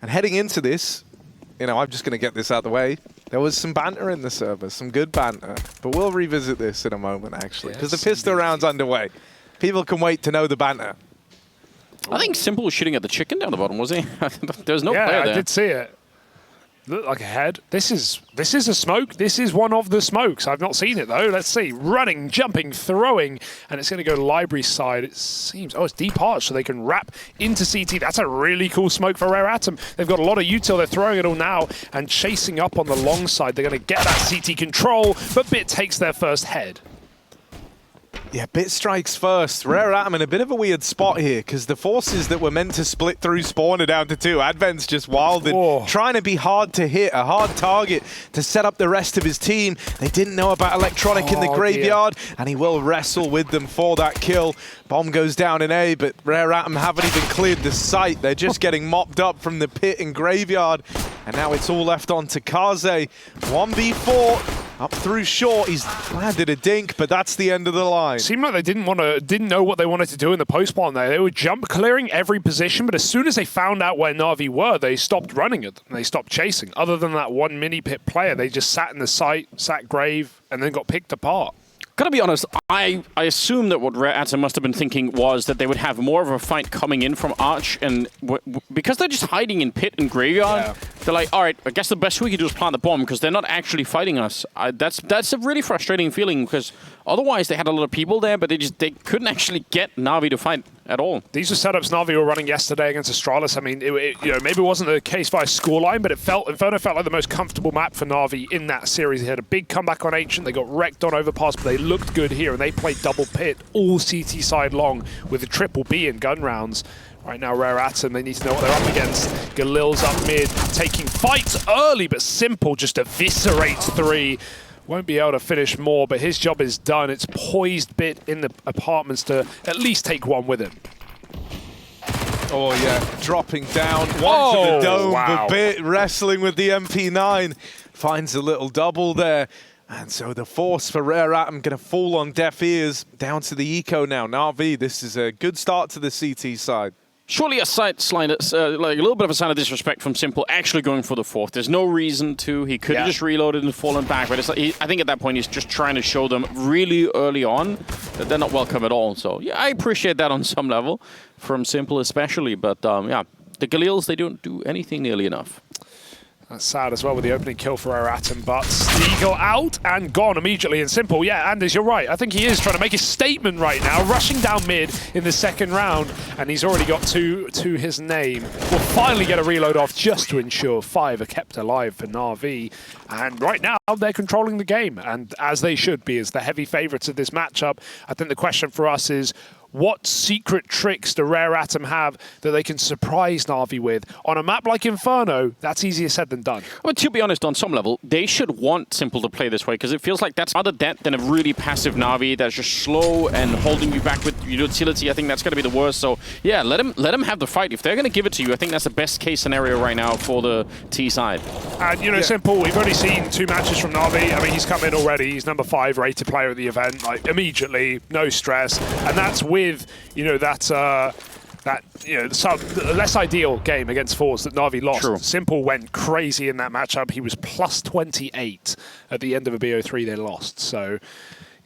And heading into this, you know, I'm just going to get this out of the way. There was some banter in the server, some good banter. But we'll revisit this in a moment, actually, because the pistol round's underway. People can wait to know the banter. I think Simple was shooting at the chicken down the bottom, was he? There was no player there. Yeah, I did see it. Looked like a head. This is a smoke. This is one of the smokes. I've not seen it though. Let's see. Running, jumping, throwing, and it's going to go library side. It seems. Oh, it's deep arch, so they can wrap into CT. That's a really cool smoke for Rare Atom. They've got a lot of util. They're throwing it all now and chasing up on the long side. They're going to get that CT control, but Bit takes their first head. Yeah, Bit strikes first. Rare Atom in a bit of a weird spot here because the forces that were meant to split through spawn are down to 2. Advent's just wilded, trying to be hard to hit, a hard target to set up the rest of his team. They didn't know about Electronic in the graveyard, and he will wrestle with them for that kill. Bomb goes down in A, but Rare Atom haven't even cleared the site. They're just getting mopped up from the pit and graveyard. And now it's all left on to Kaze. 1v4. Up through short, he's landed a dink, but that's the end of the line. Seemed like they didn't know what they wanted to do in the post spawn there. They were jump clearing every position, but as soon as they found out where NaVi were, they stopped running at them. They stopped chasing. Other than that one mini pit player, they just sat in the site, sat grave, and then got picked apart. Gotta be honest, I assume that what Rare Atom must have been thinking was that they would have more of a fight coming in from Arch, and because they're just hiding in pit and graveyard, they're like, all right, I guess the best we can do is plant the bomb because they're not actually fighting us. That's a really frustrating feeling because otherwise they had a lot of people there, but they couldn't actually get NaVi to fight at all. These are setups NaVi were running yesterday against Astralis. I mean, you know, maybe it wasn't the case by scoreline, but Inferno felt like the most comfortable map for NaVi in that series. They had a big comeback on Ancient. They got wrecked on Overpass, but they looked good here, and they played double pit all CT side long with a triple B in gun rounds. Right now, Rare Atom, they need to know what they're up against. Galil's up mid, taking fights early, but Simple just eviscerates 3. Won't be able to finish more, but his job is done. It's poised Bit in the apartments to at least take one with him. Oh yeah, dropping down one to the dome, but Bit wrestling with the MP9. Finds a little double there. And so the force for Rare Atom going to fall on deaf ears. Down to the eco now. NaVi, this is a good start to the CT side. Surely a slight, like a little bit of a sign of disrespect from Simple actually going for the 4th. There's no reason to. He could have just reloaded and fallen back, but it's like, I think at that point he's just trying to show them really early on that they're not welcome at all. So yeah, I appreciate that on some level, from Simple especially. But yeah, the Galils, they don't do anything nearly enough. That's sad as well with the opening kill for Rare Atom, but Steagle out and gone immediately. And Simple, yeah, Anders, you're right. I think he is trying to make a statement right now, rushing down mid in the second round, and he's already got 2 to his name. We'll finally get a reload off just to ensure 5 are kept alive for NaVi. And right now, they're controlling the game, and as they should be, as the heavy favorites of this matchup. I think the question for us is, what secret tricks do Rare Atom have that they can surprise NaVi with? On a map like Inferno, that's easier said than done. Well, to be honest, on some level, they should want Simple to play this way, because it feels like that's other debt than a really passive NaVi that's just slow and holding you back with utility. I think that's going to be the worst. So yeah, let him have the fight. If they're going to give it to you, I think that's the best case scenario right now for the T side. And you know, Simple, we've already seen 2 matches from NaVi. I mean, he's come in already. He's number 5 rated player of the event, like immediately, no stress, and that's with you know that the less ideal game against Force that NaVi lost. True. Simple went crazy in that matchup. He was plus 28 at the end of a BO3 they lost. So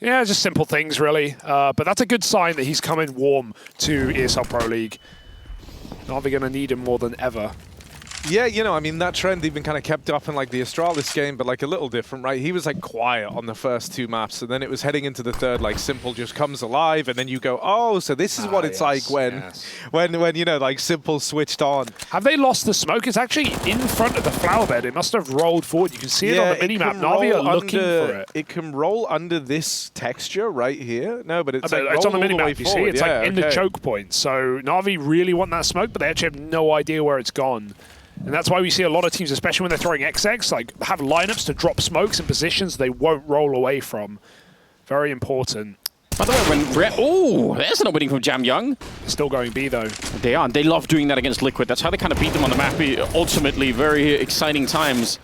yeah, just simple things really. But that's a good sign that he's coming warm to ESL Pro League. NaVi going to need him more than ever. Yeah, you know, I mean, that trend even kind of kept up in like the Astralis game, but like a little different, right? He was like quiet on the first 2 maps, and then it was heading into the 3rd, like Simple just comes alive, and then you go, oh, so this is what it's like when you know, like Simple switched on. Have they lost the smoke? It's actually in front of the flower bed. It must have rolled forward. You can see it on the mini-map. NaVi are looking for it. It can roll under this texture right here. No, but it's, it's on the mini-map, you see? It's like in the choke point. So NaVi really want that smoke, but they actually have no idea where it's gone. And that's why we see a lot of teams, especially when they're throwing XX, like have lineups to drop smokes in positions they won't roll away from. Very important. By the way, when there's an opening from Jam Young. Still going B though. They are. They love doing that against Liquid. That's how they kind of beat them on the map. Ultimately, very exciting times.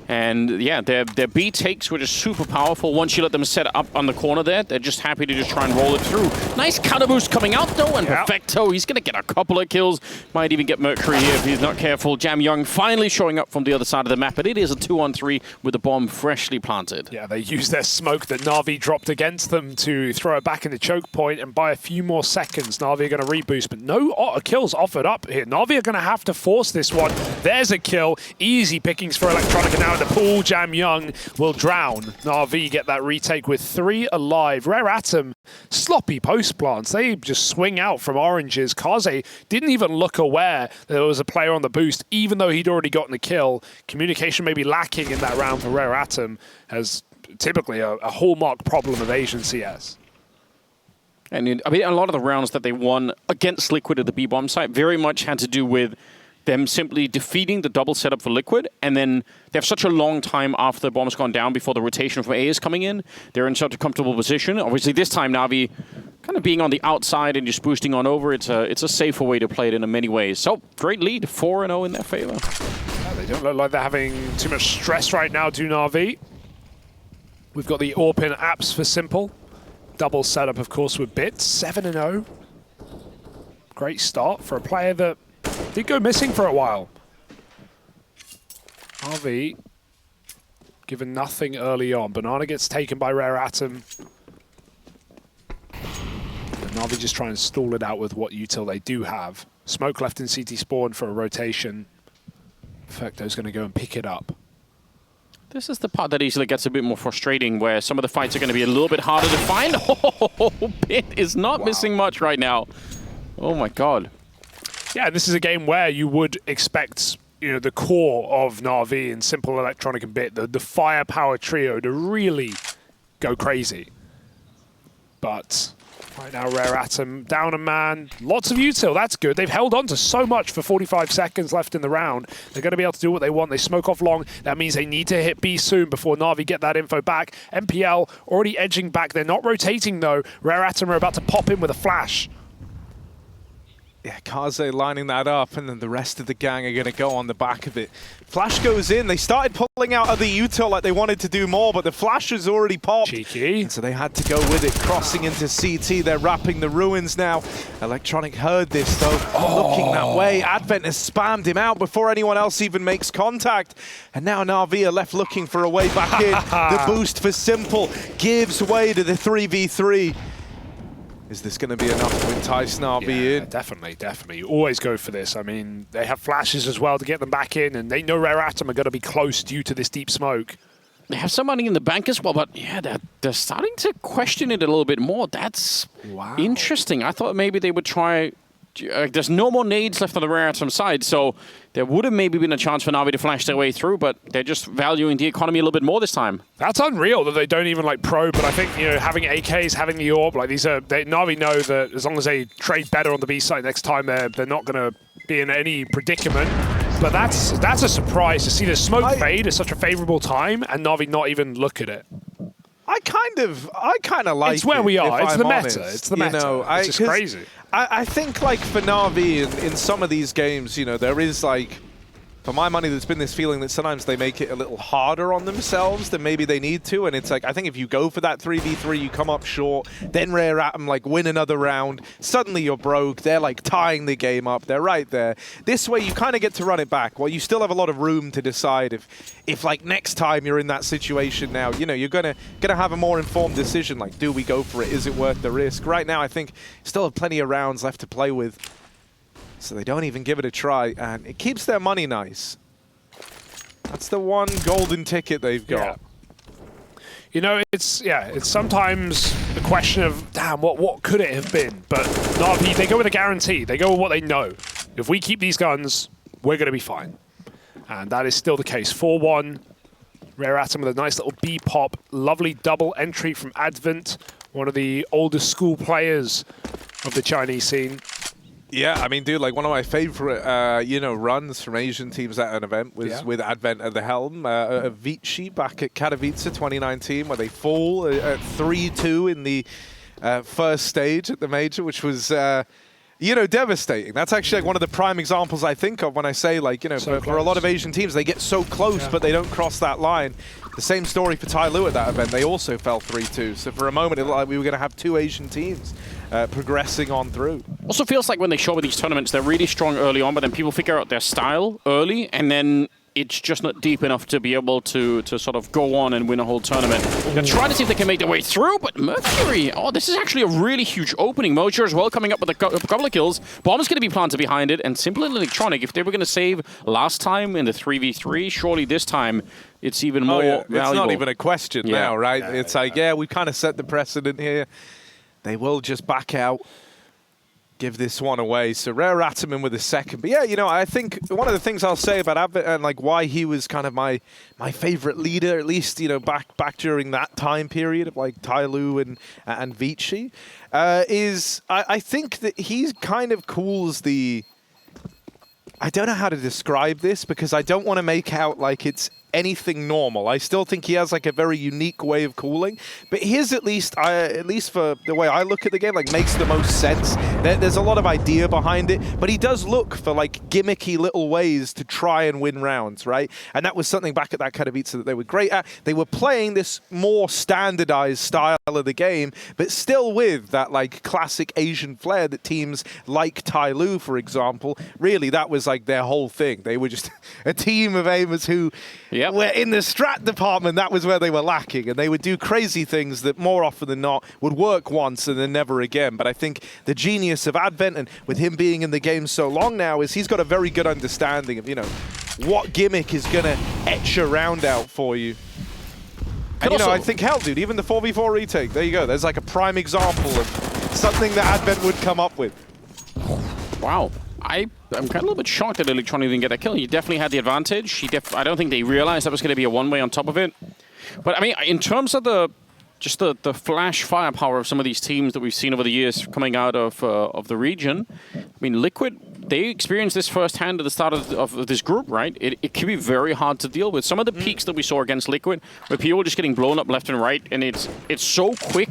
And yeah, their B takes were just super powerful. Once you let them set up on the corner there, they're just happy to just try and roll it through. Nice counter boost coming out though, and Perfecto, he's going to get a couple of kills. Might even get Mercury here if he's not careful. Jam Young finally showing up from the other side of the map, but it is a 2-on-3 with the bomb freshly planted. Yeah, they used their smoke that NaVi dropped against them to throw it back in the choke point, and by a few more seconds, NaVi are going to reboost, but no kills offered up here. NaVi are going to have to force this one. There's a kill. Easy pickings for Electronica now in the pool. Jam Young will drown. NaVi get that retake with 3 alive. Rare Atom, sloppy post plants. They just swing out from oranges. Kaze didn't even look aware that there was a player on the boost, even though he'd already gotten the kill. Communication may be lacking in that round for Rare Atom, as typically a hallmark problem of Asian CS. And I mean, a lot of the rounds that they won against Liquid at the B-bomb site very much had to do with them simply defeating the double setup for Liquid, and then they have such a long time after the bomb's gone down before the rotation from A is coming in. They're in such a comfortable position. Obviously, this time NaVi kind of being on the outside and just boosting on over. It's a safer way to play it in many ways. So, great lead, 4-0 in their favor. Yeah, they don't look like they're having too much stress right now, do NaVi. We've got the AWP apps for Simple. Double setup, of course, with Bits. 7-0. Great start for a player that did go missing for a while. NaVi given nothing early on. Banana gets taken by Rare Atom. And NaVi just try and stall it out with what util they do have. Smoke left in CT spawn for a rotation. Perfecto's going to go and pick it up. This is the part that easily gets a bit more frustrating, where some of the fights are going to be a little bit harder to find. Oh, Pit is not missing much right now. Oh my god. Yeah, this is a game where you would expect, you know, the core of NaVi and Simple, Electronic, and Bit, the firepower trio, to really go crazy. But right now, Rare Atom down a man. Lots of util, that's good. They've held on to so much for 45 seconds left in the round. They're going to be able to do what they want. They smoke off long. That means they need to hit B soon before NaVi get that info back. MPL already edging back. They're not rotating, though. Rare Atom are about to pop in with a flash. Yeah, Kaze lining that up, and then the rest of the gang are going to go on the back of it. Flash goes in. They started pulling out other util like they wanted to do more, but the flash has already popped. Cheeky. And so they had to go with it, crossing into CT. They're wrapping the ruins now. Electronic heard this, though, looking that way. Advent has spammed him out before anyone else even makes contact. And now NaVi are left looking for a way back in. The boost for Simple gives way to the 3v3. Is this going to be enough to entice NaVi in? Definitely, definitely. You always go for this. I mean, they have flashes as well to get them back in, and they know Rare Atom are going to be close due to this deep smoke. They have some money in the bank as well, but yeah, they're starting to question it a little bit more. That's interesting. I thought maybe they would try... there's no more nades left on the Rare Atom side, so there would have maybe been a chance for NaVi to flash their way through, but they're just valuing the economy a little bit more this time. That's unreal that they don't even like probe, but I think, you know, having AKs, having the AWP, like these are, NaVi know that as long as they trade better on the B side next time, they're not going to be in any predicament. But that's a surprise to see the smoke fade at such a favorable time and NaVi not even look at it. I kind of like it. It's where we are. It's the meta. Honest. It's the meta. You know, it's just crazy. I think, like, for NaVi in some of these games, you know, there is, like, for my money, there's been this feeling that sometimes they make it a little harder on themselves than maybe they need to. And it's like, I think if you go for that 3v3, you come up short, then Rare Atom, like, win another round. Suddenly you're broke. They're, like, tying the game up. They're right there. This way, you kind of get to run it back. Well, you still have a lot of room to decide if like, next time you're in that situation now, you know, you're gonna have a more informed decision. Like, do we go for it? Is it worth the risk? Right now, I think still have plenty of rounds left to play with. So they don't even give it a try, and it keeps their money nice. That's the one golden ticket they've got. Yeah. You know, it's sometimes a question of, damn, what could it have been? But NaVi, they go with a guarantee. They go with what they know. If we keep these guns, we're going to be fine. And that is still the case. 4-1. Rare Atom with a nice little B pop. Lovely double entry from Advent, one of the oldest school players of the Chinese scene. Yeah, I mean, dude, like, one of my favorite, you know, runs from Asian teams at an event was with Advent at the helm. Vici back at Katowice 2019, where they fall at 3-2 in the first stage at the major, which was you know, devastating. That's actually like one of the prime examples I think of when I say, like, you know, for a lot of Asian teams, they get so close, but they don't cross that line. The same story for Tyloo at that event. They also fell 3-2. So for a moment, it looked like we were going to have 2 Asian teams progressing on through. Also feels like when they show up at these tournaments, they're really strong early on, but then people figure out their style early, and then it's just not deep enough to be able to sort of go on and win a whole tournament. They're trying to see if they can make their way through, but Mercury, oh, this is actually a really huge opening. Moseyuh as well coming up with a couple of kills. Bomb's going to be planted behind it, and Simple and Electronic, if they were going to save last time in the 3v3, surely this time it's even more valuable. It's not even a question now, right? Yeah, it's like, yeah, we kind of set the precedent here. They will just back out, give this one away. So Rare Atom in with a second. But yeah, you know, I think one of the things I'll say about Advent and like why he was kind of my favorite leader, at least, you know, back during that time period of like Tyloo and Vici, is I think that he's kind of cools the... I don't know how to describe this because I don't want to make out like it's anything normal. I still think he has like a very unique way of cooling, but his at least for the way I look at the game, like makes the most sense. There's a lot of idea behind it, but he does look for like gimmicky little ways to try and win rounds, right? And that was something back at that Katowice that they were great at. They were playing this more standardized style of the game, but still with that like classic Asian flair that teams like Tyloo, for example, really that was like their whole thing. They were just a team of aimers who where in the strat department, that was where they were lacking, and they would do crazy things that more often than not would work once and then never again. But I think the genius of Advent, and with him being in the game so long now, is he's got a very good understanding of, you know, what gimmick is going to etch a round out for you. And, you know, I think, hell, dude, even the 4v4 retake, there you go. There's like a prime example of something that Advent would come up with. Wow. I'm kind of a little bit shocked that Electronic didn't get that kill. He definitely had the advantage. I don't think they realized that was going to be a one-way on top of it. But, I mean, in terms of the flash firepower of some of these teams that we've seen over the years coming out of the region, I mean, Liquid, they experienced this firsthand at the start of this group, right? It can be very hard to deal with. Some of the peaks that we saw against Liquid, where people were just getting blown up left and right, and it's so quick.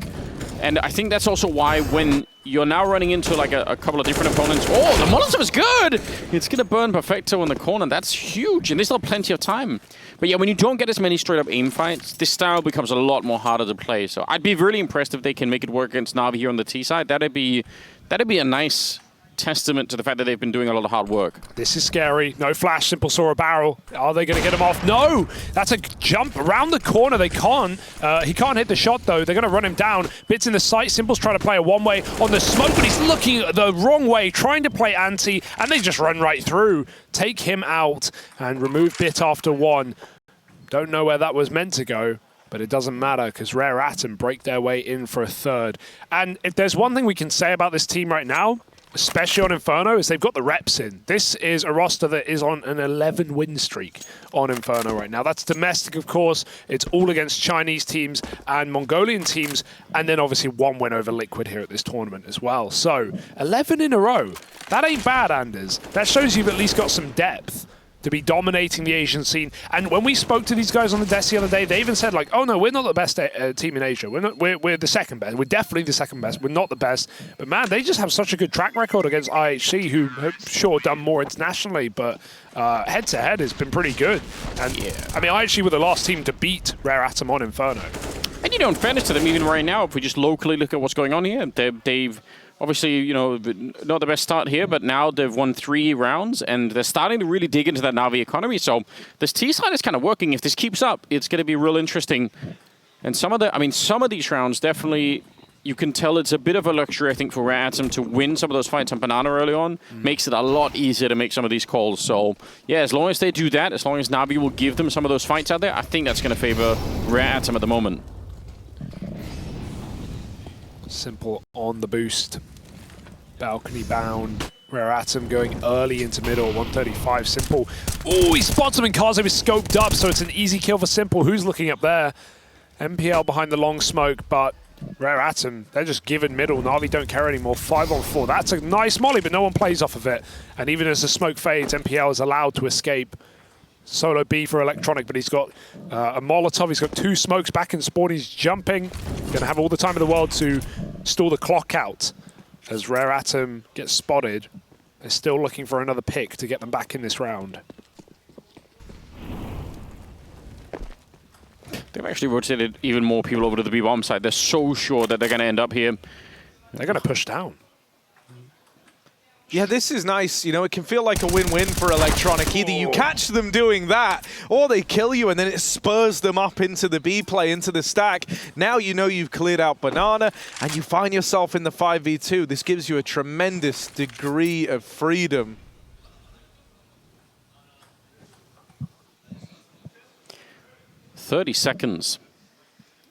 And I think that's also why when you're now running into like a couple of different opponents, oh, the Molotov is good! It's going to burn Perfecto in the corner. That's huge, and there's still plenty of time. But yeah, when you don't get as many straight-up aim fights, this style becomes a lot more harder to play. So I'd be really impressed if they can make it work against NaVi here on the T side. That'd be a nice testament to the fact that they've been doing a lot of hard work. This is scary. No flash. Simple saw a barrel. Are they going to get him off? No! That's a jump around the corner. They can't. He can't hit the shot, though. They're going to run him down. Bits in the sight. Simple's trying to play a one-way on the smoke, but he's looking the wrong way, trying to play anti, and they just run right through. Take him out and remove Bit after one. Don't know where that was meant to go, but it doesn't matter because Rare Atom break their way in for a third. And if there's one thing we can say about this team right now, especially on Inferno, is they've got the reps in. This is a roster that is on an 11-win streak on Inferno right now. That's domestic, of course. It's all against Chinese teams and Mongolian teams, and then obviously 1 win over Liquid here at this tournament as well. So 11 in a row. That ain't bad, Anders. That shows you've at least got some depth to be dominating the Asian scene. And when we spoke to these guys on the desk the other day, they even said, like, oh no, we're not the best team in Asia. We're the second best. We're definitely the second best. We're not the best. But man, they just have such a good track record against IHC, who have sure done more internationally, but head-to-head has been pretty good. And yeah, I mean, IHC were the last team to beat Rare Atom on Inferno. And you know, in fairness to them, even right now, if we just locally look at what's going on here, they've obviously, you know, not the best start here, but now they've won 3 rounds, and they're starting to really dig into that NaVi economy. So this T side is kind of working. If this keeps up, it's going to be real interesting. And some of these rounds definitely, you can tell it's a bit of a luxury, I think, for Rare Atom to win some of those fights on Banana early on. Makes it a lot easier to make some of these calls. So yeah, as long as they do that, as long as NaVi will give them some of those fights out there, I think that's going to favor Rare Atom at the moment. Simple on the boost. Balcony bound. Rare Atom going early into middle. 135 Simple. Oh, he spots him, and Kaze is scoped up, so it's an easy kill for Simple. Who's looking up there? MPL behind the long smoke, but Rare Atom, they're just giving middle. NaVi don't care anymore. 5-on-4. That's a nice molly, but no one plays off of it. And even as the smoke fades, MPL is allowed to escape. Solo B for Electronic, but he's got a Molotov. He's got 2 smokes back in spawn. He's jumping. Going to have all the time in the world to stall the clock out. As Rare Atom gets spotted, they're still looking for another pick to get them back in this round. They've actually rotated even more people over to the B-bomb side. They're so sure that they're going to end up here. They're going to push down. Yeah, this is nice. You know, it can feel like a win-win for Electronic. Either you catch them doing that, or they kill you, and then it spurs them up into the B play, into the stack. Now you know you've cleared out Banana, and you find yourself in the 5v2. This gives you a tremendous degree of freedom. .30 seconds.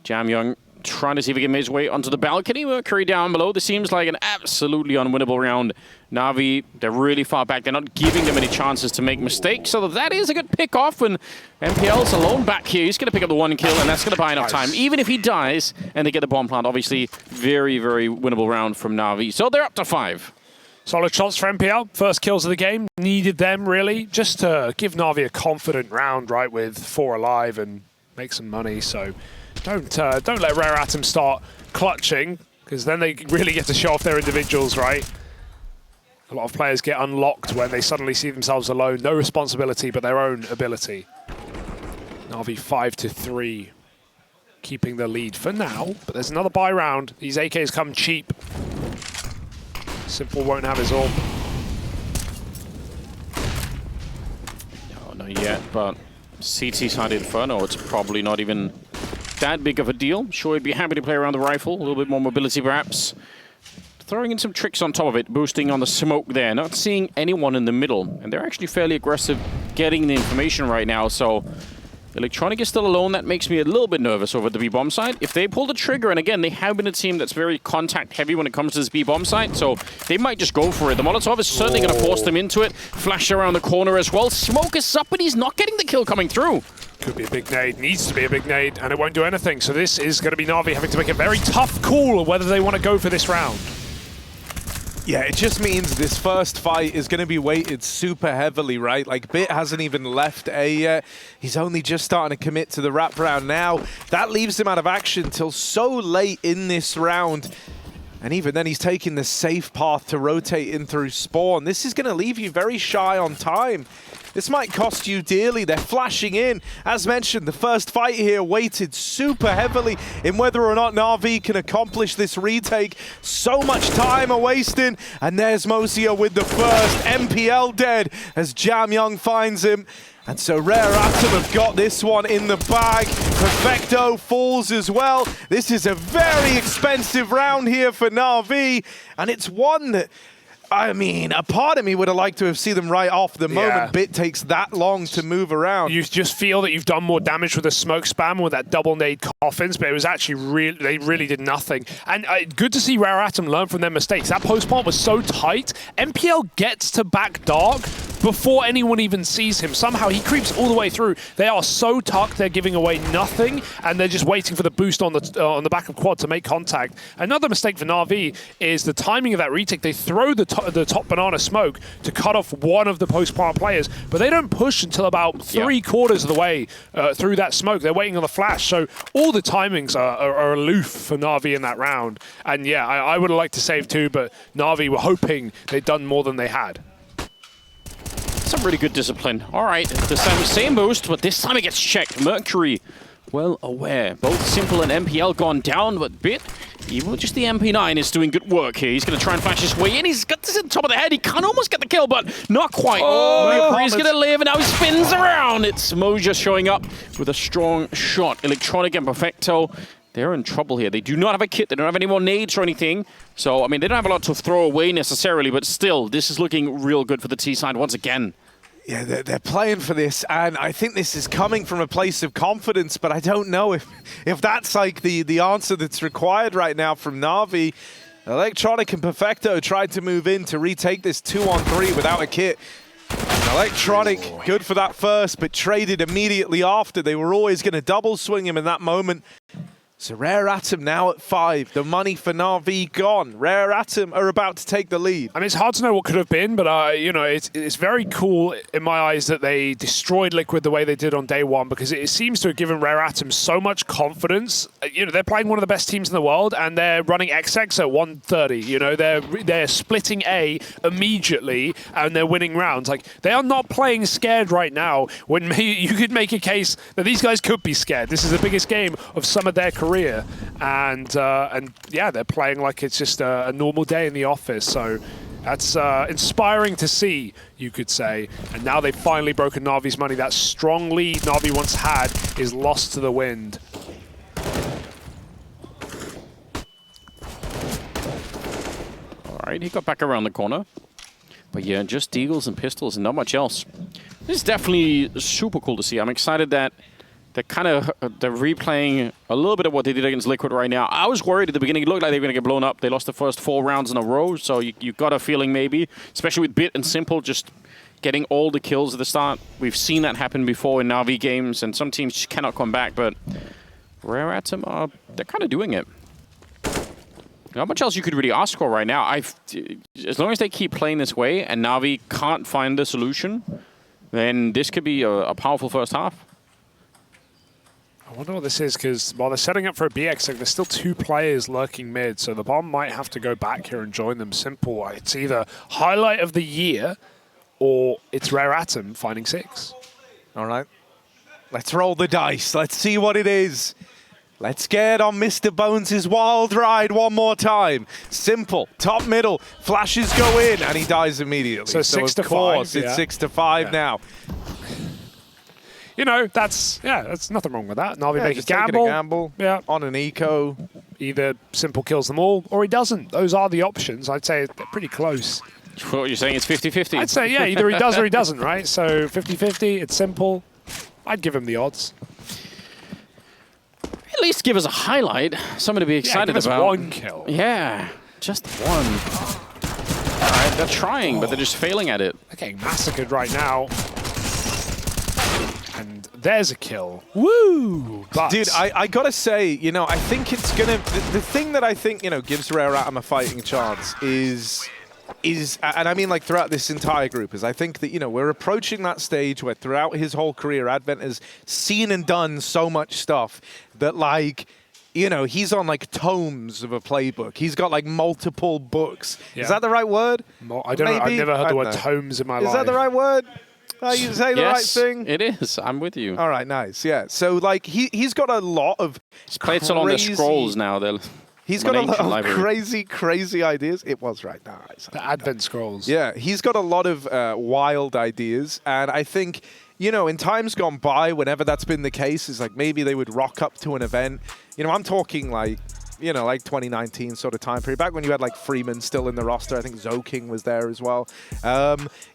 Jamyoung trying to see if he can make his way onto the balcony. Mercury down below. This seems like an absolutely unwinnable round. NaVi, they're really far back. They're not giving them any chances to make mistakes. So that is a good pick off. And MPL's alone back here. He's going to pick up the 1 kill, and that's going to buy enough time. Even if he dies and they get the bomb plant, obviously, very, very winnable round from NaVi. So they're up to 5. Solid shots for MPL. First kills of the game. Needed them, really, just to give NaVi a confident round, right, with 4 alive and make some money. So don't let Rare Atom start clutching, because then they really get to show off their individuals, right? A lot of players get unlocked when they suddenly see themselves alone. No responsibility, but their own ability. NaVi 5-3, keeping the lead for now. But there's another buy round. These AKs come cheap. Simple won't have his all. No, not yet, but CT side Inferno, it's probably not even that big of a deal. Sure, he'd be happy to play around the rifle. A little bit more mobility, perhaps. Throwing in some tricks on top of it, boosting on the smoke there. Not seeing anyone in the middle. And they're actually fairly aggressive getting the information right now. So Electronic is still alone. That makes me a little bit nervous over the B-bomb side. If they pull the trigger, and again, they have been a team that's very contact-heavy when it comes to this B-bomb side, so they might just go for it. The Molotov is certainly going to force them into it. Flash around the corner as well. Smoke is up, but he's not getting the kill coming through. Could be a big nade, needs to be a big nade, and it won't do anything. So this is going to be NaVi having to make a very tough call of whether they want to go for this round. Yeah, it just means this first fight is going to be weighted super heavily, right? Like, Bit hasn't even left A yet. He's only just starting to commit to the wraparound now. That leaves him out of action till so late in this round. And even then, he's taking the safe path to rotate in through spawn. This is going to leave you very shy on time. This might cost you dearly. They're flashing in. As mentioned, the first fight here weighted super heavily in whether or not NaVi can accomplish this retake. So much time are wasting. And there's Moseyuh with the first. MPL dead as Jamyoung finds him. And so Rare Atom have got this one in the bag. Perfecto falls as well. This is a very expensive round here for NaVi. And it's one that, I mean, a part of me would have liked to have seen them right off the moment Bit takes that long to move around. You just feel that you've done more damage with the smoke spam with that double nade coffins, but it was actually they really did nothing. And good to see Rare Atom learn from their mistakes. That post plant was so tight. MPL gets to back dark before anyone even sees him. Somehow he creeps all the way through. They are so tucked, they're giving away nothing, and they're just waiting for the boost on the back of quad to make contact. Another mistake for NaVi is the timing of that retake. They throw the top banana smoke to cut off one of the post-plant players, but they don't push until about 3/4 of the way through that smoke. They're waiting on the flash, so all the timings are aloof for NaVi in that round. And yeah, I would have liked to save too, but NaVi were hoping they'd done more than they had. Some really good discipline. All right, the same boost, but this time it gets checked. Mercury, well aware. Both Simple and MPL gone down, but Bit, even just the MP9 is doing good work here. He's going to try and flash his way in. He's got this at the top of the head. He can almost get the kill, but not quite. Mercury's going to live, and now he spins around. It's Moseyuh showing up with a strong shot. Electronic and Perfecto, they're in trouble here. They do not have a kit. They don't have any more nades or anything. So, I mean, they don't have a lot to throw away necessarily, but still, this is looking real good for the T side once again. Yeah, they're playing for this, and I think this is coming from a place of confidence, but I don't know if that's like the answer that's required right now from NaVi. Electronic and Perfecto tried to move in to retake this 2-on-3 without a kit. Electronic, good for that first, but traded immediately after. They were always going to double swing him in that moment. So Rare Atom now at 5. The money for NaVi gone. Rare Atom are about to take the lead. I mean, it's hard to know what could have been, but you know, it's very cool in my eyes that they destroyed Liquid the way they did on day one, because it seems to have given Rare Atom so much confidence. You know, they're playing one of the best teams in the world, and they're running XX at 130. You know, they're splitting A immediately, and they're winning rounds. Like, they are not playing scared right now. When you could make a case that these guys could be scared. This is the biggest game of some of their career, and yeah, they're playing like it's just a normal day in the office. So that's inspiring to see, you could say. And now they've finally broken NaVi's money. That strong lead NaVi once had is lost to the wind. All right, he got back around the corner. But yeah, just Deagles and pistols and not much else. This is definitely super cool to see. I'm excited that they're replaying a little bit of what they did against Liquid right now. I was worried at the beginning. It looked like they were going to get blown up. They lost the first 4 rounds in a row, so you got a feeling maybe, especially with Bit and Simple just getting all the kills at the start. We've seen that happen before in NaVi games, and some teams just cannot come back, but Rare Atom, they're kind of doing it. Not much else you could really ask for right now. As long as they keep playing this way and NaVi can't find the solution, then this could be a powerful first half. I wonder what this is, because while they're setting up for a BX, like, there's still 2 players lurking mid, so the bomb might have to go back here and join them. Simple. It's either highlight of the year or it's Rare Atom finding 6. All right. Let's roll the dice. Let's see what it is. Let's get on Mr. Bones' wild ride one more time. Simple, top middle, flashes go in, and he dies immediately. So 6 to 5. Of course, it's 6 to 5 now. You know, that's nothing wrong with that. NaVi make a gamble. Yeah. On an eco. Either Simple kills them all, or he doesn't. Those are the options. I'd say they're pretty close. What you're saying, it's 50-50? I'd say, yeah, either he does or he doesn't, right? So 50-50, it's Simple. I'd give him the odds. At least give us a highlight. Something to be excited give us about. 1 kill. Yeah, just 1. All right, they're trying, but they're just failing at it. They're getting massacred right now. And there's a kill. Woo! But dude, I gotta say, you know, I think it's gonna... The thing that I think, you know, gives Rare Atom a fighting chance is, and I mean like throughout this entire group, is I think that, you know, we're approaching that stage where throughout his whole career, Advent has seen and done so much stuff that, like, you know, he's on like tomes of a playbook. He's got like multiple books. Yeah. Is that the right word? I don't know. I've never heard the word tomes in my life. Is that the right word? You say the right thing? It is. I'm with you. All right, nice. Yeah. So like he's got a lot of He's played so long the scrolls now. He's got a lot of crazy ideas. It was right now. The Advent scrolls. Yeah, he's got a lot of wild ideas, and I think, you know, in times gone by, whenever that's been the case, is like maybe they would rock up to an event. You know, I'm talking like, you know, like 2019 sort of time period, back when you had like Freeman still in the roster. I think Zoking was there as well.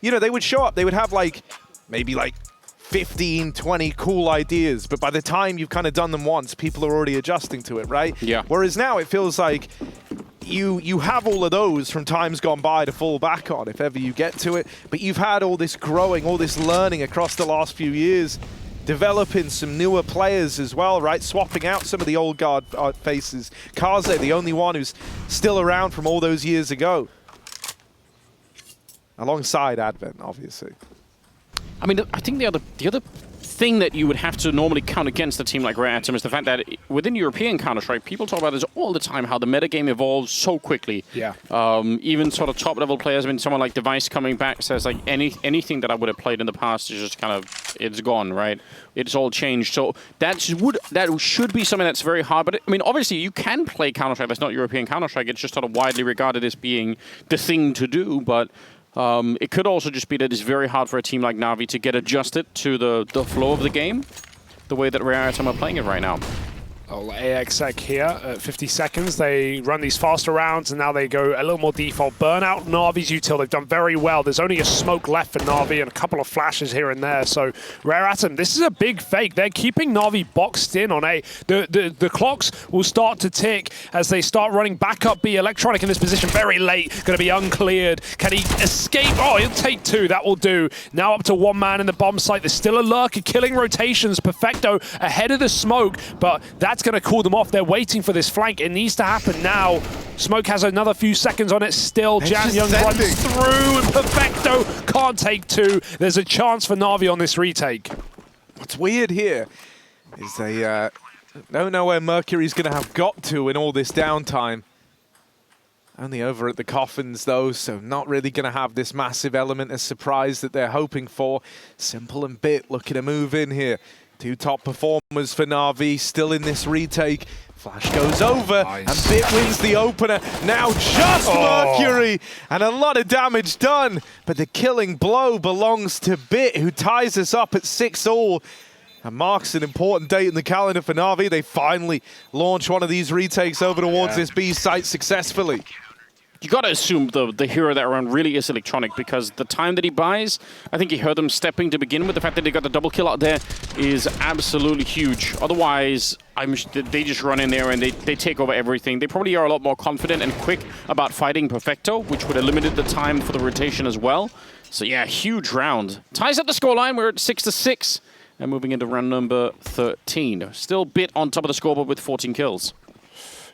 You know, they would show up. They would have like maybe like 15, 20 cool ideas, but by the time you've kind of done them once, people are already adjusting to it, right? Yeah. Whereas now it feels like you have all of those from times gone by to fall back on if ever you get to it, but you've had all this growing, all this learning across the last few years, developing some newer players as well, right? Swapping out some of the old guard faces. Kaze, the only one who's still around from all those years ago. Alongside Advent, obviously. I mean, I think the other thing that you would have to normally count against a team like Rare Atom is the fact that within European Counter-Strike, people talk about this all the time, how the metagame evolves so quickly. Yeah. Even sort of top-level players, I mean, someone like Device coming back says, like, anything that I would have played in the past is just kind of, it's gone, right? It's all changed. So that should be something that's very hard. But, I mean, obviously, you can play Counter-Strike that's not European Counter-Strike. It's just sort of widely regarded as being the thing to do, but... it could also just be that it's very hard for a team like NaVi to get adjusted to the flow of the game, the way that Rare Atom are playing it right now. Oh, AXEC here at 50 seconds. They run these faster rounds, and now they go a little more default. Burn out NaVi's util. They've done very well. There's only a smoke left for NaVi and a couple of flashes here and there. So Rare Atom, this is a big fake. They're keeping NaVi boxed in on A. The clocks will start to tick as they start running back up B. Electronic in this position very late. Going to be uncleared. Can he escape? Oh, he'll take 2. That will do. Now up to 1 man in the bomb site. There's still a lurker killing rotations. Perfecto ahead of the smoke, but that's That's going to cool them off. They're waiting for this flank. It needs to happen now. Smoke has another few seconds on it still. Jamyoung runs through, and Perfecto can't take two. There's a chance for NaVi on this retake. What's weird here is they don't know where Mercury's going to have got to in all this downtime. Only over at the coffins, though, so not really going to have this massive element of surprise that they're hoping for. Simple and Bit looking to move in here. Two top performers for NaVi, still in this retake. Flash goes over, and Bit wins the opener. Now just Mercury, and a lot of damage done. But the killing blow belongs to Bit, who ties us up at 6-all. And marks an important date in the calendar for NaVi. They finally launch one of these retakes over towards this B site successfully. You got to assume the hero that round really is Electronic, because the time that he buys, I think he heard them stepping to begin with. The fact that they got the double kill out there is absolutely huge. Otherwise, they just run in there and they take over everything. They probably are a lot more confident and quick about fighting Perfecto, which would have limited the time for the rotation as well. So yeah, huge round. Ties up the scoreline. We're at 6-6. And moving into round number 13. Still Bit on top of the scoreboard with 14 kills.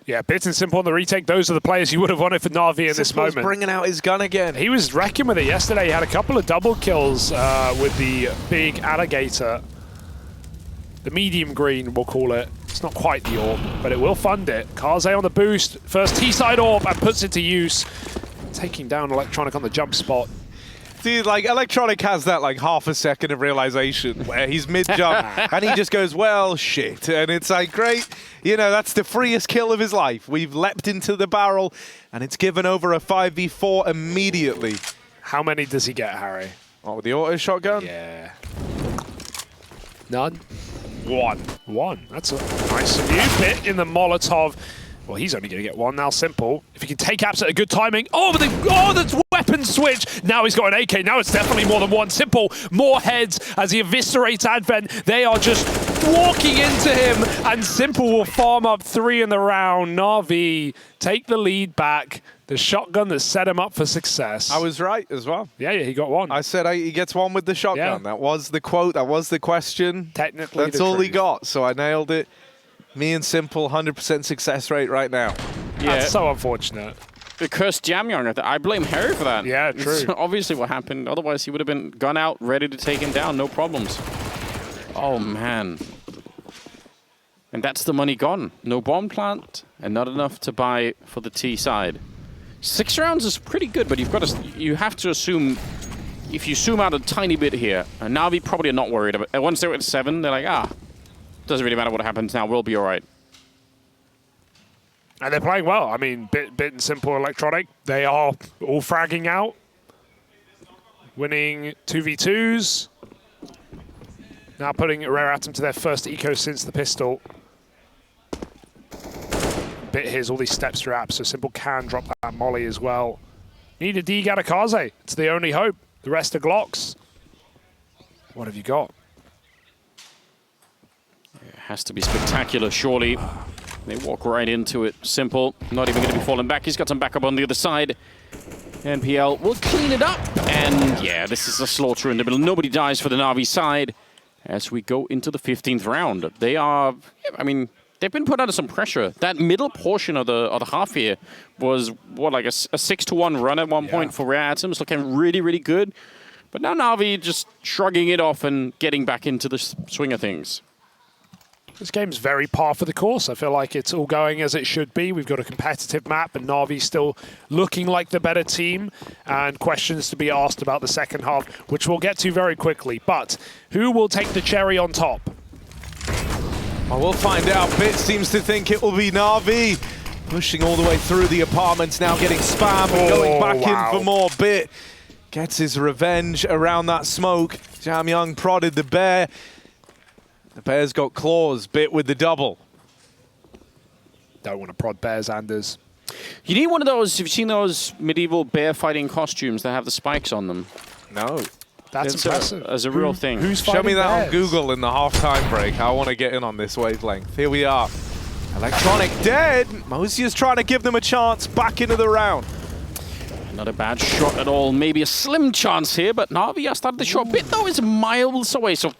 Yeah, Bit and Simple on the retake. Those are the players you would have wanted for NaVi in this moment. Bringing out his gun again. He was wrecking with it yesterday. He had a couple of double kills with the big alligator. The medium green, we'll call it. It's not quite the orb, but it will fund it. Kaze on the boost. First T-side orb and puts it to use. Taking down Electronic on the jump spot. Dude, like, Electronic has that, like, half a second of realization where he's mid-jump and he just goes, well, shit. And it's like, great, you know, that's the freest kill of his life. We've leapt into the barrel and it's given over a 5v4 immediately. How many does he get, Harry? Oh, with the auto shotgun? Yeah. None? One. That's a nice new Bit in the Molotov. Well, he's only going to get one now. Simple. If he can take apps at a good timing. Oh, but the weapon switch. Now he's got an AK. Now it's definitely more than one. Simple. More heads as he eviscerates Advent. They are just walking into him, and Simple will farm up 3 in the round. NaVi take the lead back. The shotgun that set him up for success. I was right as well. Yeah, he got one. I said he gets one with the shotgun. Yeah. That was the quote. That was the question. Technically, that's all he got. So I nailed it. Me and Simple, 100% success rate right now. Yeah. That's so unfortunate. The cursed Jamyoung. I blame Harry for that. Yeah, true. It's obviously what happened. Otherwise, he would have been gone out, ready to take him down. No problems. Oh, man. And that's the money gone. No bomb plant, and not enough to buy for the T side. 6 rounds is pretty good, but you have to assume, if you zoom out a tiny bit here, and NaVi probably are not worried about it. Once they're at 7, they're like, doesn't really matter what happens now, we'll be all right. And they're playing well. I mean, Bit and Simple Electronic, they are all fragging out. Winning 2v2s. Now putting Rare Atom to their first eco since the pistol. Bit hears all these steps through apps, so Simple can drop that molly as well. Need a D Kaze. It's the only hope. The rest are Glocks. What have you got? Has to be spectacular, surely. They walk right into it. Simple, not even going to be falling back. He's got some backup on the other side. NPL will clean it up. And yeah, this is a slaughter in the middle. Nobody dies for the NaVi side as we go into the 15th round. They are, I mean, they've been put under some pressure. That middle portion of the half here was, what, like a 6-1 run at one point for Rare Atoms, looking really, really good. But now NaVi just shrugging it off and getting back into the swing of things. This game's very par for the course. I feel like it's all going as it should be. We've got a competitive map, and NaVi still looking like the better team, and questions to be asked about the second half, which we'll get to very quickly. But who will take the cherry on top? Well, we'll find out. Bit seems to think it will be NaVi. Pushing all the way through the apartments, now getting spam and going back in for more. Bit gets his revenge around that smoke. Jamyoung prodded the bear. The bear's got claws. Bit with the double. Don't want to prod bears, Anders. You need one of those. Have you seen those medieval bear fighting costumes that have the spikes on them? No. That's impressive. As a real thing. Who's Show me that bears? on Google in the half-time break. I want to get in on this wavelength. Here we are. Electronic dead. Moseyuh's trying to give them a chance back into the round. Not a bad shot at all. Maybe a slim chance here, but NaVi has started the shot. Bit, though, is miles away. So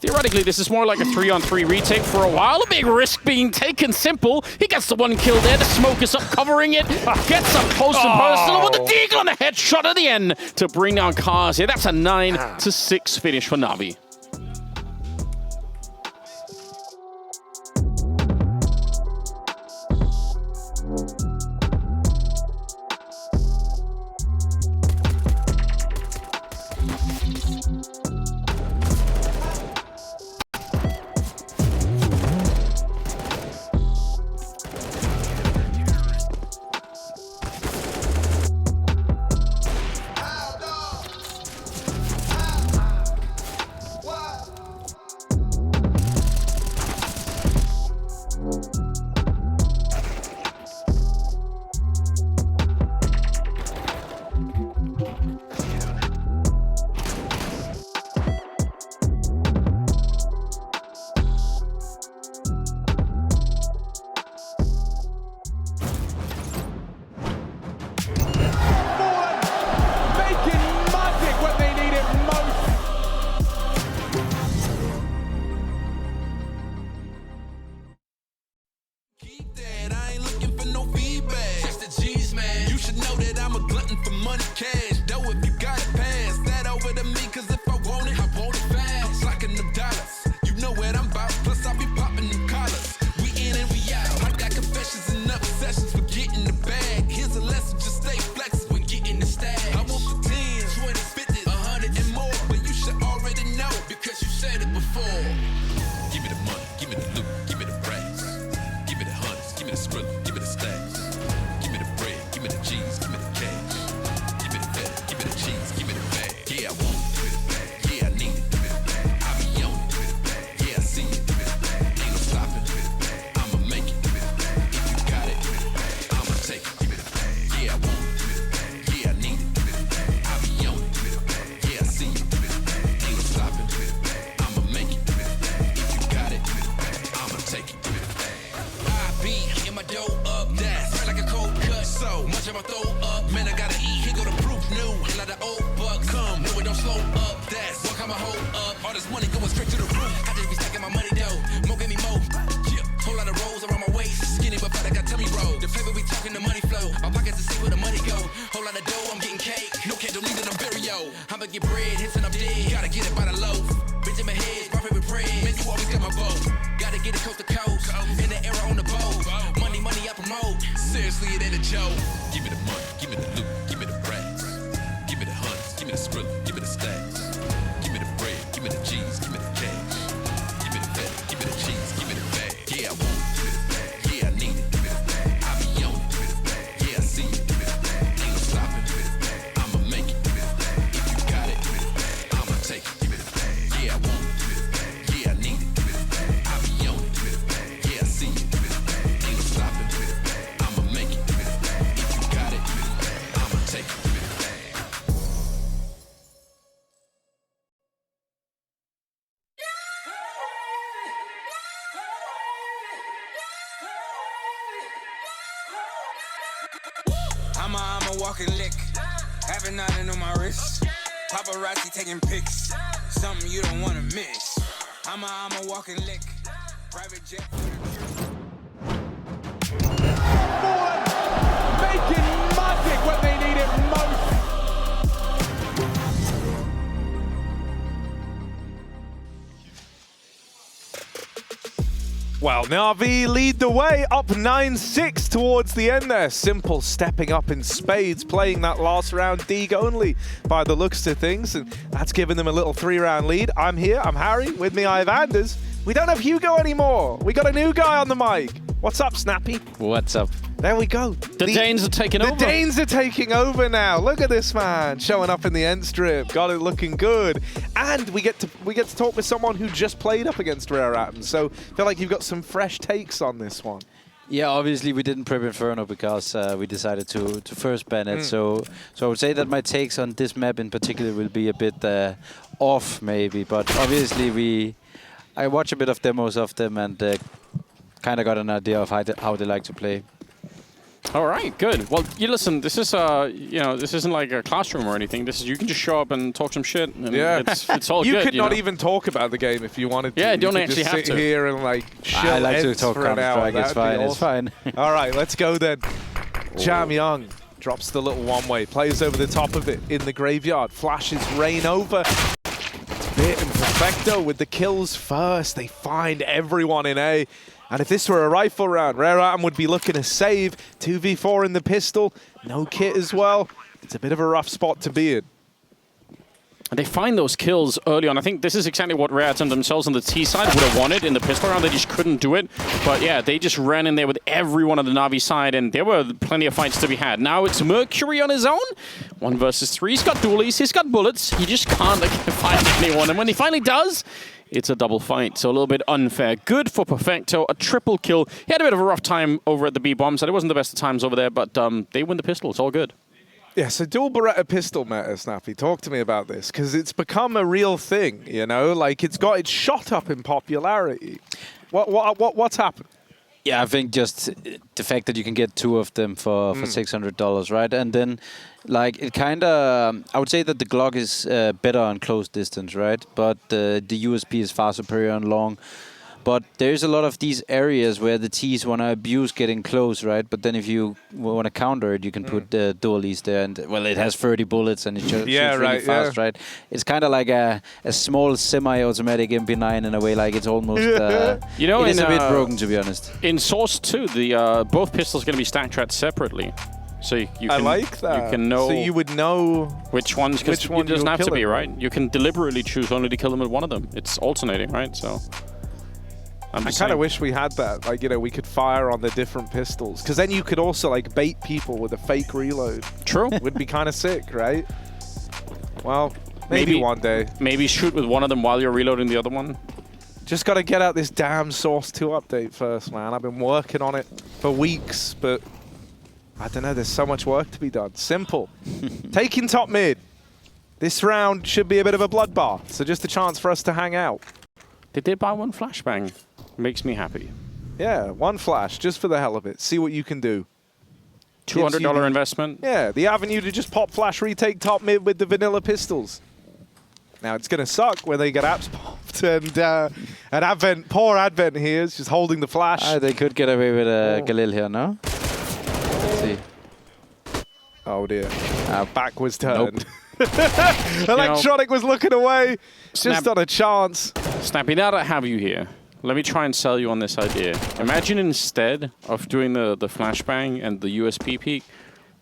Theoretically, this is more like a 3-on-3 retake for a while. A big risk being taken. Simple. He gets the 1 kill there. The smoke is up covering it. Gets up close and personal with the deagle and a headshot at the end to bring down Kaze. That's a 9-6 finish for NaVi. I'm a walking lick. Having nothing on my wrist. Paparazzi taking pics. Something you don't wanna miss. I'm a walking lick. Private jet. Making magic when they need it most. Well, NaVi lead the way, up 9-6 towards the end there. Simple stepping up in spades, playing that last round Deeg only by the looks of things, and that's given them a little 3-round lead. I'm here, I'm Harry, with me I have Anders. We don't have Hugo anymore. We got a new guy on the mic. What's up, Snappy? What's up? There we go. The Danes are taking over. The Danes are taking over now. Look at this man showing up in the end strip. Got it looking good. And we get to talk with someone who just played up against Rare Atoms. So I feel like you've got some fresh takes on this one. Yeah, obviously we didn't prep Inferno because we decided to first ban it. So I would say that my takes on this map in particular will be a bit off maybe. But obviously I watch a bit of demos of them and kind of got an idea of how they like to play. All right, good. Well, you listen. This is this isn't like a classroom or anything. This is you can just show up and talk some shit, and it's all you good. Could not even talk about the game if you wanted to. Yeah, you don't could actually just have sit to. here and like chill. I like to talk for an hour. Counter-Strike. It's fine. It's fine. All right, let's go then. Jam Young drops the little one-way, plays over the top of it in the graveyard, flashes rain over. Bit and Perfecto with the kills first. They find everyone in A. And if this were a rifle round, Rare Atom would be looking to save. 2v4 in the pistol. No kit as well. It's a bit of a rough spot to be in. And they find those kills early on. I think this is exactly what Rare Atom themselves on the T side would have wanted in the pistol round. They just couldn't do it. But yeah, they just ran in there with everyone on the NaVi side, and there were plenty of fights to be had. Now it's Mercury on his own. 1 versus 3. He's got dualies. He's got bullets. He just can't find anyone. And when he finally does, it's a double fight, so a little bit unfair. Good for Perfecto, a triple kill. He had a bit of a rough time over at the B-bomb side. It wasn't the best of times over there, but they win the pistol. It's all good. Yeah, so dual Beretta pistol meta, Snappy. Talk to me about this, because it's become a real thing, you know? Like, it's shot up in popularity. What's happened? Yeah, I think just the fact that you can get 2 of them for $600, right? And then, like, it kind of... I would say that the Glock is better on close distance, right? But the USP is far superior on long. But there's a lot of these areas where the Ts want to abuse getting close, right? But then if you want to counter it, you can put the dualies there. And, well, it has 30 bullets and it shoots really fast, right? It's kind of like a small semi-automatic MP9 in a way. Like, it's almost... you know, it's a bit broken, to be honest. In Source 2, the both pistols are going to be stack tracked separately. So you can, I like that. You can know. So you would know which ones. Which one it doesn't have to be, right? You can deliberately choose only to kill them with one of them. It's alternating, right? So. I kind of wish we had that. Like, you know, we could fire on the different pistols. Because then you could also, like, bait people with a fake reload. True. Would be kind of sick, right? Well, maybe one day. Maybe shoot with one of them while you're reloading the other one. Just got to get out this damn Source 2 update first, man. I've been working on it for weeks, but I don't know. There's so much work to be done. Simple. Taking top mid. This round should be a bit of a bloodbath, so just a chance for us to hang out. They did buy 1 flashbang. Makes me happy. Yeah, 1 flash, just for the hell of it. See what you can do. $200 investment. Yeah, the avenue to just pop flash, retake top mid with the vanilla pistols. Now, it's going to suck when they get apps popped, and Advent, poor Advent here is just holding the flash. They could get away with Galil here, no? Let's see. Oh, dear. Back was turned. Nope. Electronic was looking away, just on a chance. Snappy, now that I have you here, let me try and sell you on this idea. Imagine instead of doing the flashbang and the USP peek,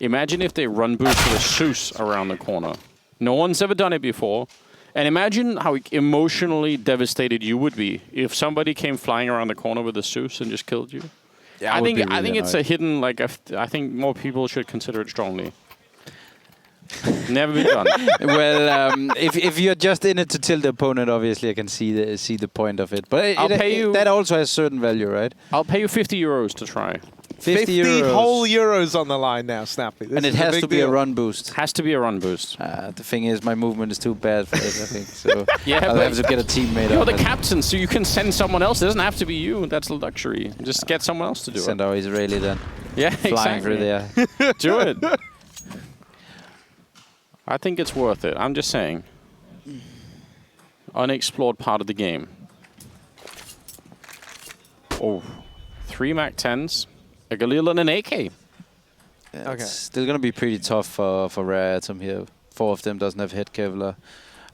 imagine if they run boost with a Zeus around the corner. No one's ever done it before. And imagine how emotionally devastated you would be if somebody came flying around the corner with a Zeus and just killed you. Yeah, I think it's a hidden, like, I think more people should consider it strongly. Never been done. Well, if you're just in it to tilt the opponent, obviously I can see the point of it. But I'll pay you. That also has certain value, right? I'll pay you €50 to try. 50 whole euros on the line now, Snappy. And it has to be a run boost. Has to be a run boost. The thing is, my movement is too bad for it, I think. So yeah, I'll have to get a teammate. You're the captain, so you can send someone else. It doesn't have to be you. That's a luxury. Just get someone else to do it. Send our Israeli then. Yeah, flying through there. Do it. I think it's worth it. I'm just saying. Unexplored part of the game. Oh, 3 MAC-10s, a Galil and an AK. Yeah, okay. It's still going to be pretty tough for Rare Atom here. 4 of them doesn't have head Kevlar.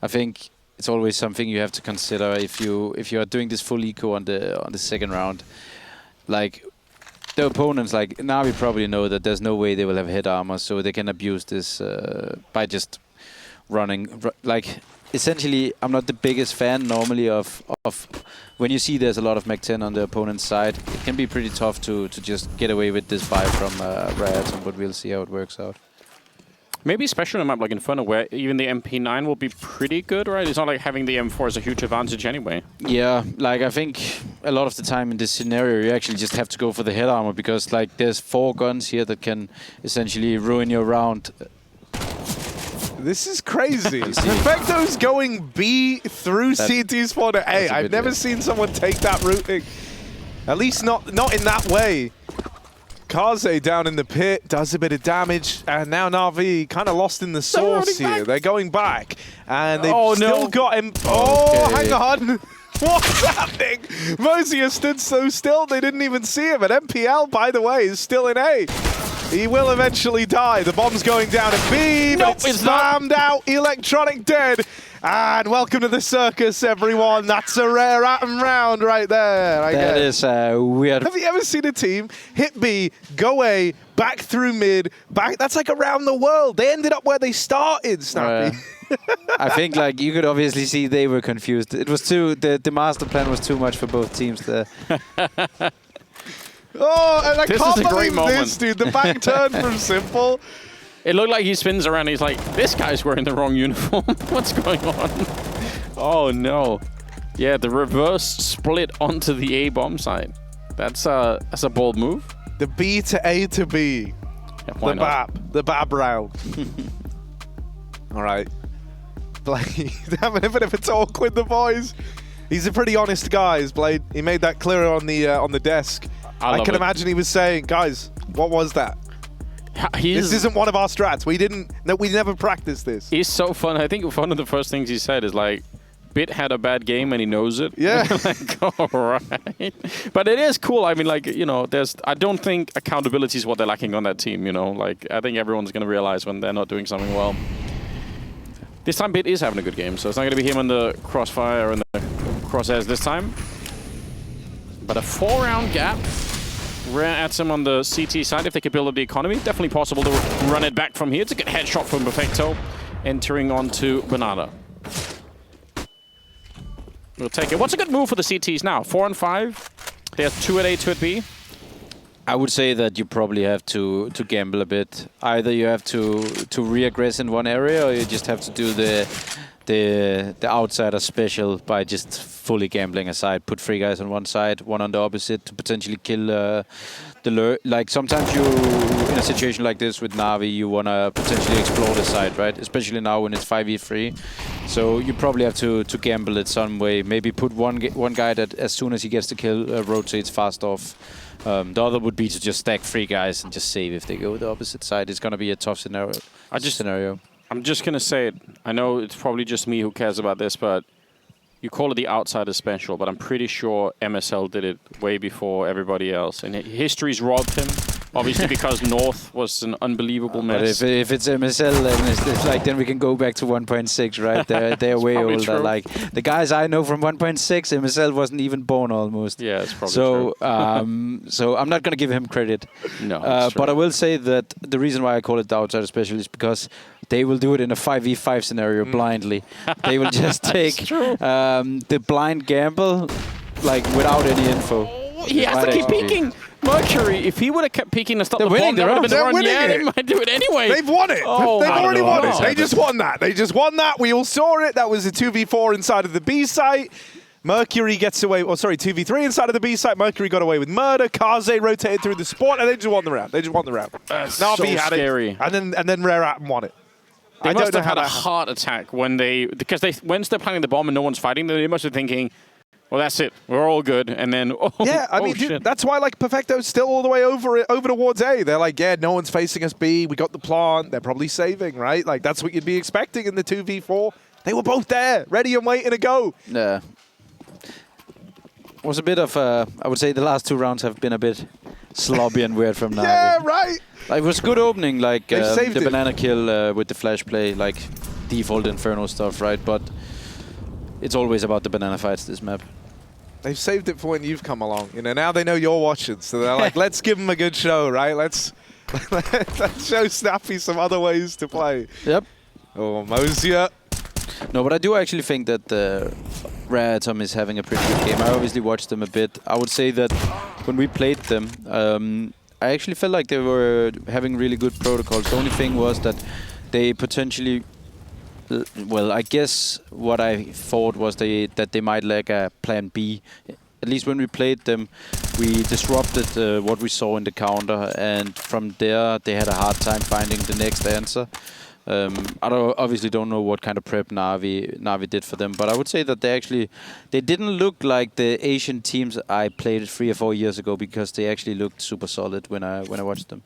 I think it's always something you have to consider if you are doing this full eco on the second round. Like, the opponents, like NaVi, probably know that there's no way they will have head armor, so they can abuse this by just running. Like, essentially, I'm not the biggest fan normally of when you see there's a lot of MAC-10 on the opponent's side. It can be pretty tough to just get away with this buy from Rare Atom, but we'll see how it works out. Maybe especially on a map like Inferno, where even the MP9 will be pretty good, right? It's not like having the M4 is a huge advantage anyway. Yeah, like I think a lot of the time in this scenario, you actually just have to go for the head armor because like there's 4 guns here that can essentially ruin your round. This is crazy. Perfecto's going B through CT spawn to A. I've never seen someone take that routing. At least not in that way. Kaze down in the pit, does a bit of damage, and now NaVi kind of lost in the sauce here. They're going back, and they've still got him. Oh, hang on. What's happening? Moseyuh stood so still, they didn't even see him. And MPL, by the way, is still in A. He will eventually die. The bomb's going down at B, but it's spammed out. Electronic dead. And welcome to the circus, everyone. That's a rare atom round right there. That is weird. Have you ever seen a team hit B, go A, back through mid, back? That's like around the world. They ended up where they started, Snappy. I think like you could obviously see they were confused. It was the master plan was too much for both teams there. Oh, and I can't believe moment. this, dude. The back turn from Simple. It looked like he spins around and he's like, this guy's wearing the wrong uniform. What's going on? Oh, no. Yeah, the reverse split onto the A bomb side. That's a bold move. The B to A to B. Yeah, the BAB round. All right. Blade having a bit of a talk with the boys. He's a pretty honest guy, is Blade. He made that clear on the desk. I can imagine he was saying, guys, what was that? This isn't one of our strats. We never practiced this. He's so fun. I think one of the first things he said is like, Bit had a bad game and he knows it. Yeah. Like, all right. But it is cool. I mean, like, you know, I don't think accountability is what they're lacking on that team, you know. Like, I think everyone's going to realize when they're not doing something well. This time Bit is having a good game, so it's not going to be him on the crossfire and the crosshairs this time. But a 4-round gap. Rare at him on the CT side if they could build up the economy. Definitely possible to run it back from here. It's a good headshot from Perfecto. Entering onto Banana. We'll take it. What's a good move for the CTs now? 4 and 5. There's 2 at A, 2 at B. I would say that you probably have to gamble a bit. Either you have to re-aggress in one area, or you just have to do the outsider special by just fully gambling aside. Put 3 guys on one side, 1 on the opposite to potentially kill the lure. Like sometimes you, in a situation like this with NaVi, you want to potentially explore the side, right? Especially now when it's 5v3. So you probably have to gamble it some way. Maybe put one guy that as soon as he gets the kill rotates fast off. The other would be to just stack 3 guys and just save if they go the opposite side. It's going to be a tough scenario. I'm just going to say it. I know it's probably just me who cares about this, but you call it the outsider special, but I'm pretty sure MSL did it way before everybody else. And history's robbed him, obviously, because North was an unbelievable mess. But if it's MSL, then it's like, then we can go back to 1.6, right? They're way older. True. Like the guys I know from 1.6, MSL wasn't even born almost. Yeah, it's probably true. So I'm not going to give him credit. No, but I will say that the reason why I call it the outsider special is because they will do it in a 5v5 scenario blindly. They will just take the blind gamble, like without any info. He has to keep peeking. Mercury, if he would have kept peeking and stopped the bomb, that would have been the run. Yeah, they might do it anyway. They've won it. Oh, They've already won it. No. They just won that. They just won that. We all saw it. That was a 2v4 inside of the B site. Mercury gets away, 2v3 inside of the B site. Mercury got away with murder. Kaze rotated through the spot, and they just won the round. That's NaVi had scary. it, and then Rare Atom won it. They must have had a heart attack when once they're planning the bomb and no one's fighting, they must be thinking, well, that's it. We're all good. And then, dude, that's why like Perfecto's still all the way over towards A. They're like, yeah, no one's facing us B. We got the plant. They're probably saving, right? Like that's what you'd be expecting in the 2v4. They were both there, ready and waiting to go. Yeah. Was a bit of I would say the last 2 rounds have been a bit sloppy and weird from NaVi. Yeah, right. Like, it was a good opening, like the it. banana kill with the flash play, like default Inferno stuff, right? But it's always about the banana fights, this map. They've saved it for when you've come along. You know, now they know you're watching, so they're like, let's give them a good show, right? Let's show Snappy some other ways to play. Yep. Oh, Moseyuh. No, but I do actually think that Rare Atom is having a pretty good game. I obviously watched them a bit. I would say that when we played them, I actually felt like they were having really good protocols. The only thing was that they potentially, well, I guess what I thought was that they might lack a plan B. At least when we played them, we disrupted what we saw in the counter, and from there they had a hard time finding the next answer. Obviously don't know what kind of prep NaVi did for them, but I would say that they didn't look like the Asian teams I played 3 or 4 years ago, because they actually looked super solid when I watched them.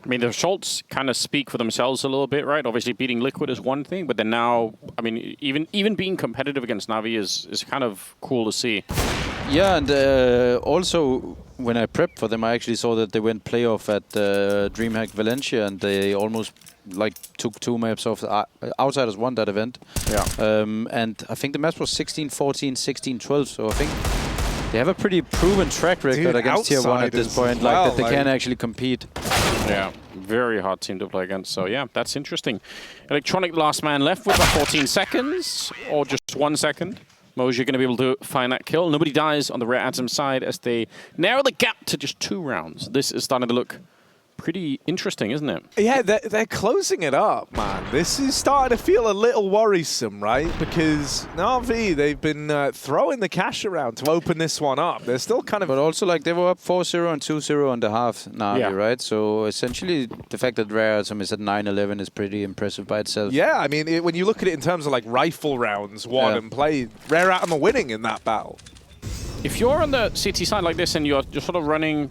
I mean, the results kind of speak for themselves a little bit, right? Obviously, beating Liquid is one thing, but then now, I mean, even being competitive against NaVi is kind of cool to see. Yeah, and also when I prepped for them, I actually saw that they went playoff at DreamHack Valencia, and they almost took 2 maps off. Outsiders won that event. Yeah. And I think the match was 16-14, 16-12. So I think they have a pretty proven track record against Tier 1 at this point, that they can actually compete. Yeah, very hard team to play against. So yeah, that's interesting. Electronic last man left with about 14 seconds, or just 1 second. Moseyuh going to be able to find that kill. Nobody dies on the Rare Atom side as they narrow the gap to just 2 rounds. This is starting to look pretty interesting, isn't it? Yeah, they're closing it up, man. This is starting to feel a little worrisome, right? Because NaVi, they've been throwing the cash around to open this one up. They're still kind of... But also, they were up 4-0 and 2-0 on the half NaVi, right? So essentially, the fact that Rare Atom is at 9-11 is pretty impressive by itself. Yeah, I mean, when you look at it in terms of rifle rounds won and played, Rare Atom are winning in that battle. If you're on the CT side like this and you're sort of running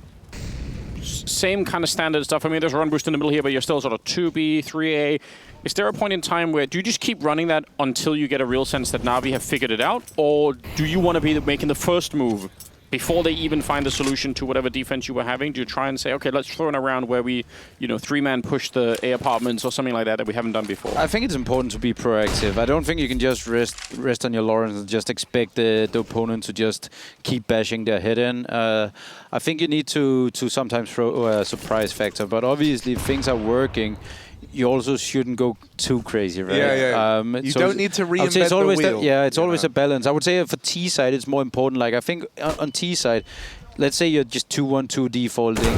same kind of standard stuff. I mean, there's a run boost in the middle here, but you're still sort of 2B, 3A. Is there a point in time where do you just keep running that until you get a real sense that NaVi have figured it out? Or do you want to be making the first move before they even find a solution to whatever defense you were having? Do you try and say, okay, let's throw in a round where we, 3-man push the A apartments or something like that we haven't done before? I think it's important to be proactive. I don't think you can just rest on your laurels and just expect the opponent to just keep bashing their head in. I think you need to sometimes throw a surprise factor, but obviously if things are working, you also shouldn't go too crazy, right? Yeah. You don't need to reinvent the wheel. It's always a balance. I would say for T side, it's more important. I think on T side, let's say you're just 2-1-2 defaulting.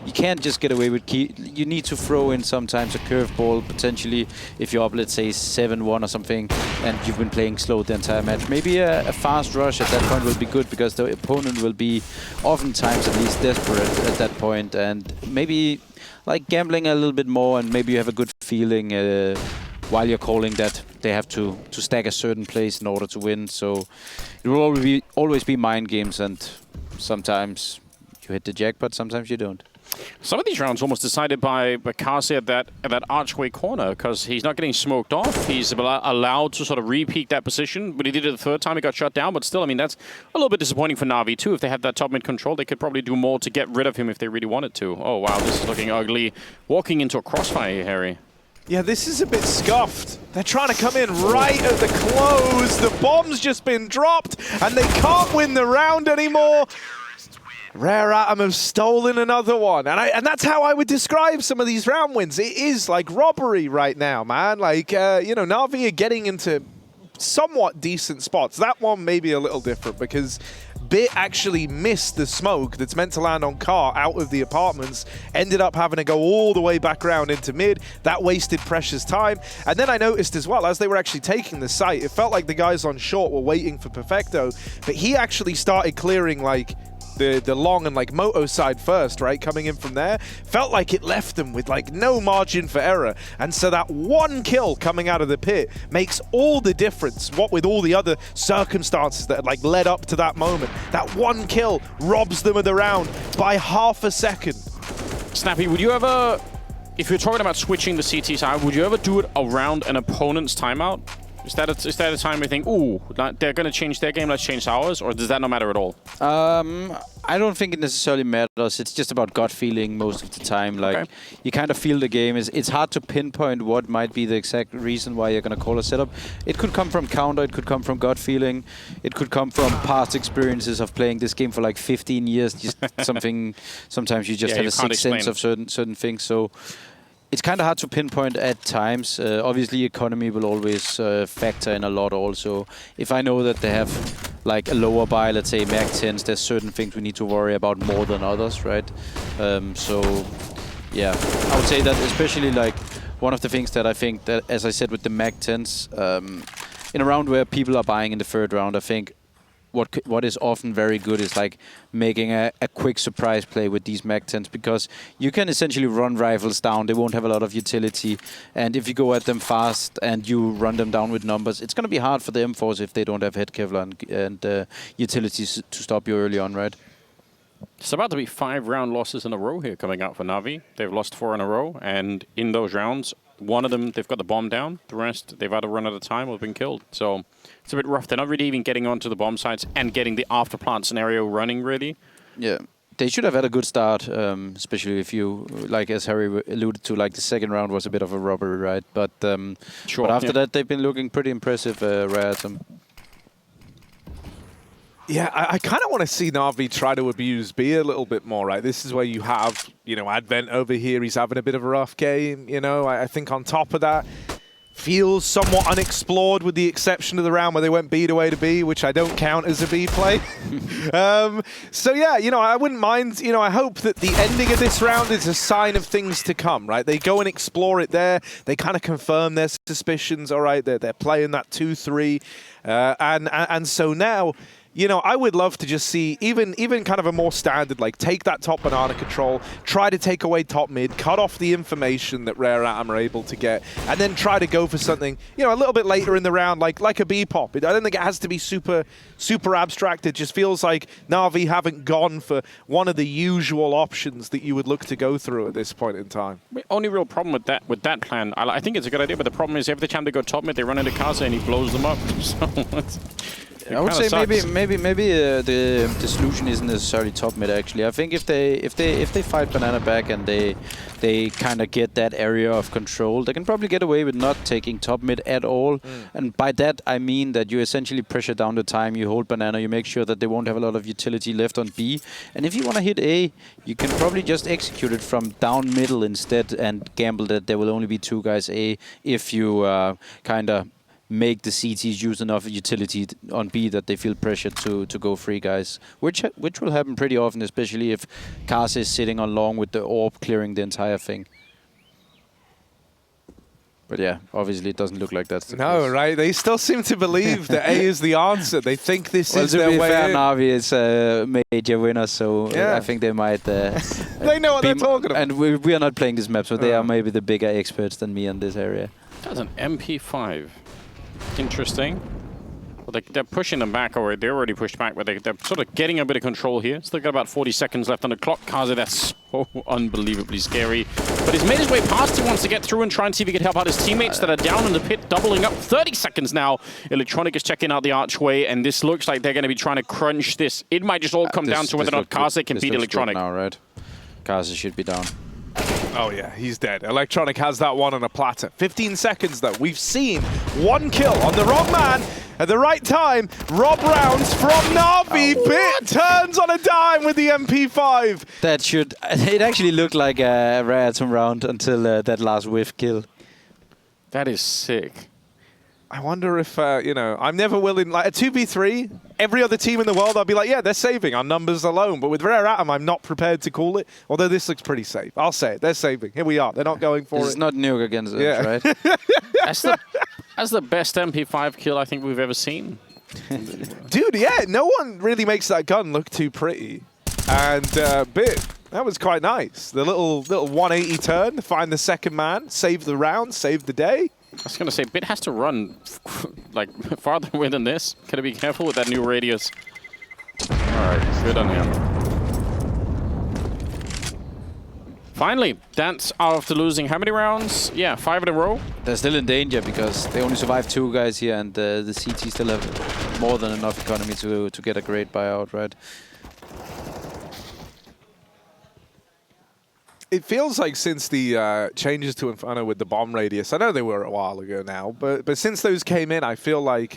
You can't just get away with key. You need to throw in sometimes a curveball, potentially, if you're up, let's say, 7-1 or something, and you've been playing slow the entire match. Maybe a fast rush at that point will be good, because the opponent will be oftentimes at least desperate at that point, and maybe gambling a little bit more, and maybe you have a good feeling while you're calling that they have to stack a certain place in order to win. So it will always be mind games, and sometimes you hit the jackpot, sometimes you don't. Some of these rounds almost decided by Kaze at that archway corner, because he's not getting smoked off. He's allowed to sort of re-peek that position, but he did it the third time. He got shut down, but still, I mean, that's a little bit disappointing for NaVi too. If they had that top mid control, they could probably do more to get rid of him if they really wanted to. Oh, wow, this is looking ugly. Walking into a crossfire here, Harry. Yeah, this is a bit scuffed. They're trying to come in right at the close. The bomb's just been dropped, and they can't win the round anymore. Rare Atom have stolen another one. And that's how I would describe some of these round wins. It is like robbery right now, man. NaVi are getting into somewhat decent spots. That one may be a little different, because Bit actually missed the smoke that's meant to land on Car out of the apartments, ended up having to go all the way back around into mid. That wasted precious time. And then I noticed as well, as they were actually taking the site, it felt like the guys on short were waiting for Perfecto, but he actually started clearing the long and Moto side first, right? Coming in from there. Felt like it left them with no margin for error. And so that one kill coming out of the pit makes all the difference. What with all the other circumstances that had led up to that moment. That one kill robs them of the round by half a second. Snappy, would you ever, if you're talking about switching the CT side, would you ever do it around an opponent's timeout? Is that a time we think, ooh, they're going to change their game, let's change ours? Or does that not matter at all? I don't think it necessarily matters. It's just about gut feeling most of the time. You kind of feel the game. It's hard to pinpoint what might be the exact reason why you're going to call a setup. It could come from counter, it could come from gut feeling, it could come from past experiences of playing this game for 15 years. Just something. Sometimes you just have a sixth sense of certain things. So it's kind of hard to pinpoint at times. Obviously, economy will always factor in a lot also. If I know that they have a lower buy, let's say Mag 10s, there's certain things we need to worry about more than others, right? So, yeah, I would say that especially one of the things that I think that, as I said with the Mag 10s, in a round where people are buying in the third round, I think what is often very good is like making a quick surprise play with these Mac-10s, because you can essentially run rifles down. They won't have a lot of utility, and if you go at them fast and you run them down with numbers, it's going to be hard for the M4s if they don't have head Kevlar and utilities to stop you early on, right? It's about to be 5 round losses in a row here coming out for NaVi. They've lost 4 in a row, and in those rounds, one of them, they've got the bomb down. The rest, they've either run out of time or been killed. So it's a bit rough. They're not really even getting onto the bomb sites and getting the after plant scenario running, really. Yeah. They should have had a good start, especially if you, like as Harry alluded to, like the second round was a bit of a robbery, right? But, sure, but after that, they've been looking pretty impressive, Rare Atom. Yeah, I kind of want to see NaVi try to abuse B a little bit more, right? This is where you have, you know, Advent over here. He's having a bit of a rough game, you know. I think on top of that, feels somewhat unexplored with the exception of the round where they went B to A to B, which I don't count as a B play. So, yeah, you know, I wouldn't mind, you know, I hope that the ending of this round is a sign of things to come, right? They go and explore it there. They kind of confirm their suspicions, all right? They're playing that 2-3. And so now, you know, I would love to just see even kind of a more standard, like take that top banana control, try to take away top mid, cut off the information that Rare Atom are able to get, and then try to go for something, you know, a little bit later in the round, like a B pop. I don't think it has to be super abstract. It just feels like NaVi haven't gone for one of the usual options that you would look to go through at this point in time. The only real problem with that plan, I think it's a good idea, but the problem is every time they go top mid, they run into Kaze and he blows them up. So I would say maybe the solution isn't necessarily top mid. Actually, I think if they fight banana back and they kind of get that area of control, they can probably get away with not taking top mid at all. And by that I mean that you essentially pressure down the time. You hold banana. You make sure that they won't have a lot of utility left on B. And if you want to hit A, you can probably just execute it from down middle instead and gamble that there will only be 2 guys A if you kind of make the CTs use enough utility on B that they feel pressured to go free, guys. Which will happen pretty often, especially if Kaze is sitting on long with the orb clearing the entire thing. But yeah, obviously it doesn't look like that's the case. Right? They still seem to believe that A is the answer. They think this is their way fair, in. NaVi is a major winner, so yeah. I think they might... they know what they're talking about. And we are not playing this map, so they are maybe the bigger experts than me in this area. That's an MP5. Interesting. Well, they're pushing them back already. They're already pushed back, but they're sort of getting a bit of control here. Still got about 40 seconds left on the clock. Kaze, that's so unbelievably scary. But he's made his way past. He wants to get through and try and see if he can help out his teammates that are down in the pit, doubling up. 30 seconds now. Electronic is checking out the archway, and this looks like they're going to be trying to crunch this. It might just all come down to whether or not Kaze can beat Electronic. Now, right? Kaze should be down. Oh yeah, he's dead. Electronic has that one on a platter. 15 seconds though. We've seen 1 kill on the wrong man at the right time. Rob rounds from NaVi. Bit turns on a dime with the MP5. That should... It actually looked like a Rare Atom round until that last whiff kill. That is sick. I wonder if, you know, I'm never willing, like a 2v3, every other team in the world, I'll be like, yeah, they're saving on numbers alone. But with Rare Atom, I'm not prepared to call it, although this looks pretty safe. I'll say it. They're saving. Here we are. They're not going for it. It's not nuke against us, right? That's the best MP5 kill I think we've ever seen. Dude, yeah, no one really makes that gun look too pretty. And Bit, that was quite nice. The little 180 turn, find the second man, save the round, save the day. I was going to say, Bit has to run like farther away than this. Gotta be careful with that new radius. Alright, good on him. Finally, that's after losing how many rounds? Yeah, 5 in a row. They're still in danger because they only survived 2 guys here, and the CT still have more than enough economy to get a great buyout, right? It feels like since the changes to Inferno with the bomb radius, I know they were a while ago now, but since those came in, I feel like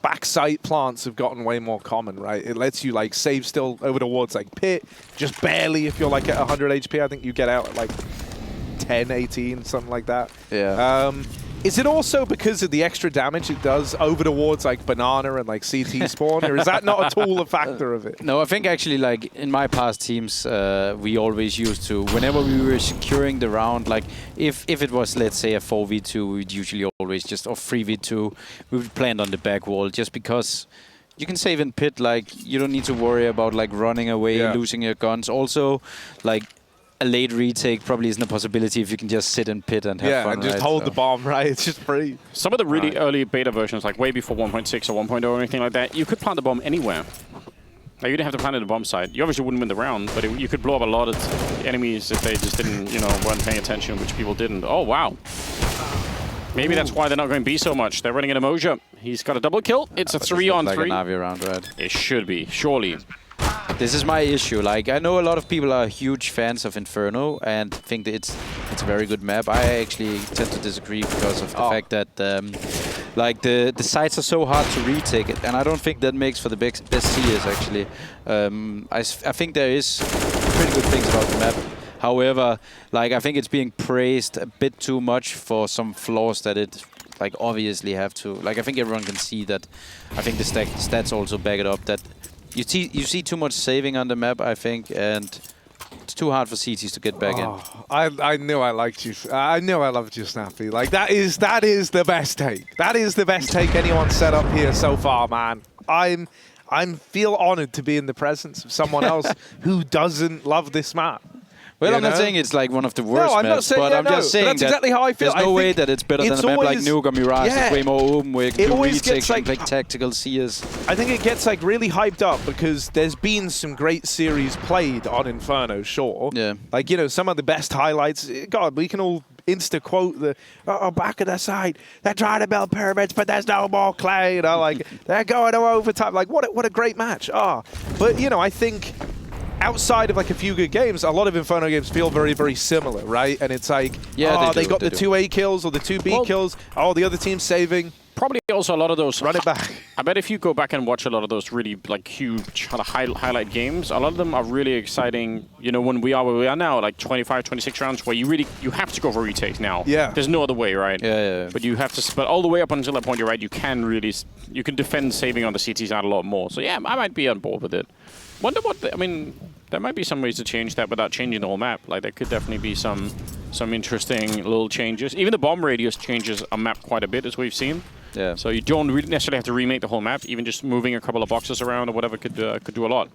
backside plants have gotten way more common, right? It lets you like save still over towards like pit, just barely if you're like at 100 HP. I think you get out at like 10, 18, something like that. Yeah. Is it also because of the extra damage it does over towards like banana and like CT spawn, or is that not at all a factor of it? No, I think actually like in my past teams, we always used to, whenever we were securing the round, like if it was, let's say, a 4v2, we'd usually always just, or 3v2, we would plant on the back wall just because you can save in pit. Like you don't need to worry about like running away, losing your guns. Also, like a late retake probably isn't a possibility if you can just sit in pit and have fun. And just hold the bomb, right? It's just free. Some of the really early beta versions, like way before 1.6 or 1.0 or anything like that, you could plant the bomb anywhere. Like you didn't have to plant it at the bomb site. You obviously wouldn't win the round, but you could blow up a lot of enemies if they just didn't, you know, weren't paying attention, which people didn't. Oh, wow. Maybe that's why they're not going B so much. They're running into Moseyuh. He's got a double kill. It's a 3-on-3. Like a NaVi round, right? It should be, surely. This is my issue. Like, I know a lot of people are huge fans of Inferno and think that it's a very good map. I actually tend to disagree because of the fact that like the sites are so hard to retake it, and I don't think that makes for the best CS actually. I think there is pretty good things about the map. However, like I think it's being praised a bit too much for some flaws that it like obviously have to. Like I think everyone can see that. I think the stats also back it up that. You see too much saving on the map, I think, and it's too hard for CTs to get back in. I knew I liked you. I knew I loved you, Snappy. Like that is the best take. That is the best take anyone's set up here so far, man. I feel honored to be in the presence of someone else who doesn't love this map. Well, I'm not saying it's like one of the worst maps, but I'm just saying that's exactly how I feel. There's no way that it's better than a map like Nuke or Mirage. It's way more open, where you can do retakes, like tactical CS. I think it gets like really hyped up because there's been some great series played on Inferno, sure. Yeah. Like, you know, some of the best highlights. God, we can all insta-quote the, back of the side, they're trying to build pyramids, but there's no more clay. You know, like, they're going to overtime. Like, what a great match. But, you know, I think outside of like a few good games, a lot of Inferno games feel very, very similar, right? And it's like, they got the 2 A kills or the 2 B kills. The other team's saving. Probably also a lot of those. Run it back. I bet if you go back and watch a lot of those really like huge highlight games, a lot of them are really exciting. You know, when we are where we are now, like 25, 26 rounds, where you have to go for retakes now. Yeah. There's no other way, right? Yeah. But you have to. But all the way up until that point, you're right. You can defend saving on the CT side a lot more. So yeah, I might be on board with it. Wonder what I mean. There might be some ways to change that without changing the whole map. Like there could definitely be some interesting little changes. Even the bomb radius changes a map quite a bit, as we've seen. Yeah. So you don't really necessarily have to remake the whole map. Even just moving a couple of boxes around or whatever could do a lot.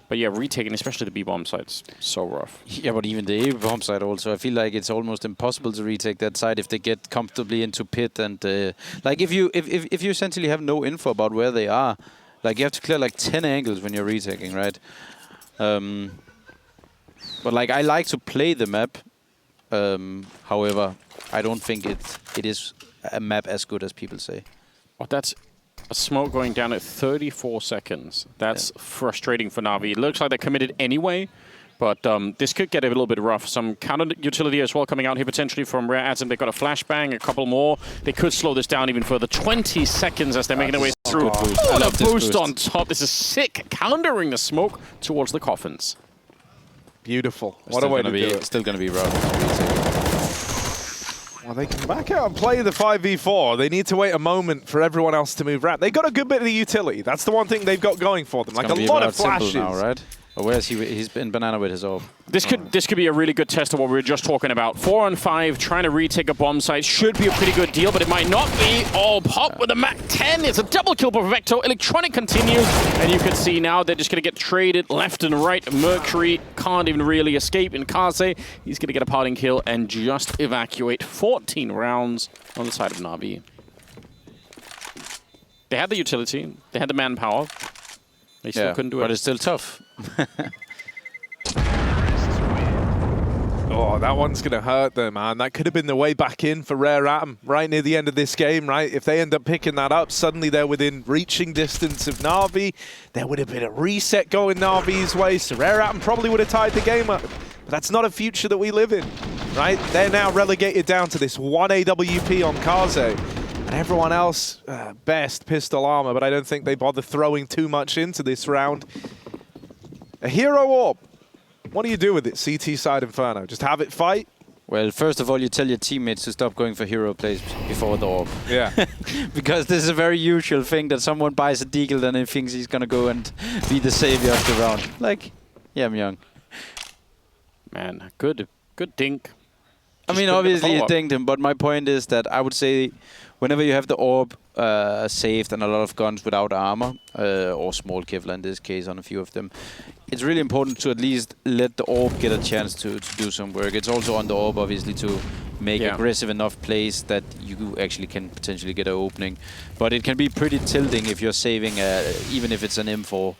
But yeah, retaking, especially the B bomb sites, so rough. Yeah, but even the A bomb site also, I feel like it's almost impossible to retake that site if they get comfortably into pit and like if you essentially have no info about where they are. Like, you have to clear, like, 10 angles when you're retaking, right? But, like, I like to play the map. However, I don't think it is a map as good as people say. Oh, that's a smoke going down at 34 seconds. That's frustrating for NaVi. It looks like they're committed anyway. But this could get a little bit rough. Some counter utility as well coming out here potentially from Rare Atom. They've got a flashbang, a couple more. They could slow this down even further. 20 seconds as they're making their way through. Oh, and a boost on top. This is sick. Countering the smoke towards the coffins. Beautiful. What a way to do it. Still going to be rough. Well, they can back out and play the 5v4. They need to wait a moment for everyone else to move around. They got a good bit of the utility. That's the one thing they've got going for them. Like a lot of flashes. Now, right? Or where's he? He's been banana with his AWP. This could be a really good test of what we were just talking about. 4 on 5, trying to retake a bomb site should be a pretty good deal, but it might not be. Oh, pop with a Mac 10. It's a double kill for Perfecto. Electronic continues, and you can see now they're just going to get traded left and right. Mercury can't even really escape in Kaze. He's going to get a parting kill and just evacuate 14 rounds on the side of NaVi. They had the utility. They had the manpower. They still couldn't do it. But it's still tough. Oh, that one's going to hurt them, man. That could have been the way back in for Rare Atom right near the end of this game, right? If they end up picking that up, suddenly they're within reaching distance of NaVi. There would have been a reset going NaVi's way, so Rare Atom probably would have tied the game up. But that's not a future that we live in, right? They're now relegated down to this 1 AWP on Kaze. And everyone else, best pistol armor, but I don't think they bother throwing too much into this round. A hero orb. What do you do with it, CT side Inferno? Just have it fight? Well, first of all, you tell your teammates to stop going for hero plays before the orb. Yeah. Because this is a very usual thing that someone buys a deagle and he thinks he's going to go and be the savior of the round. Like, yeah, I'm young. Man, good dink. I mean, obviously you dinged him, but my point is that I would say whenever you have the orb saved and a lot of guns without armor, or small Kevlar in this case on a few of them, it's really important to at least let the orb get a chance to do some work. It's also on the orb, obviously, to make aggressive enough plays that you actually can potentially get an opening. But it can be pretty tilting if you're saving, even if it's an M4,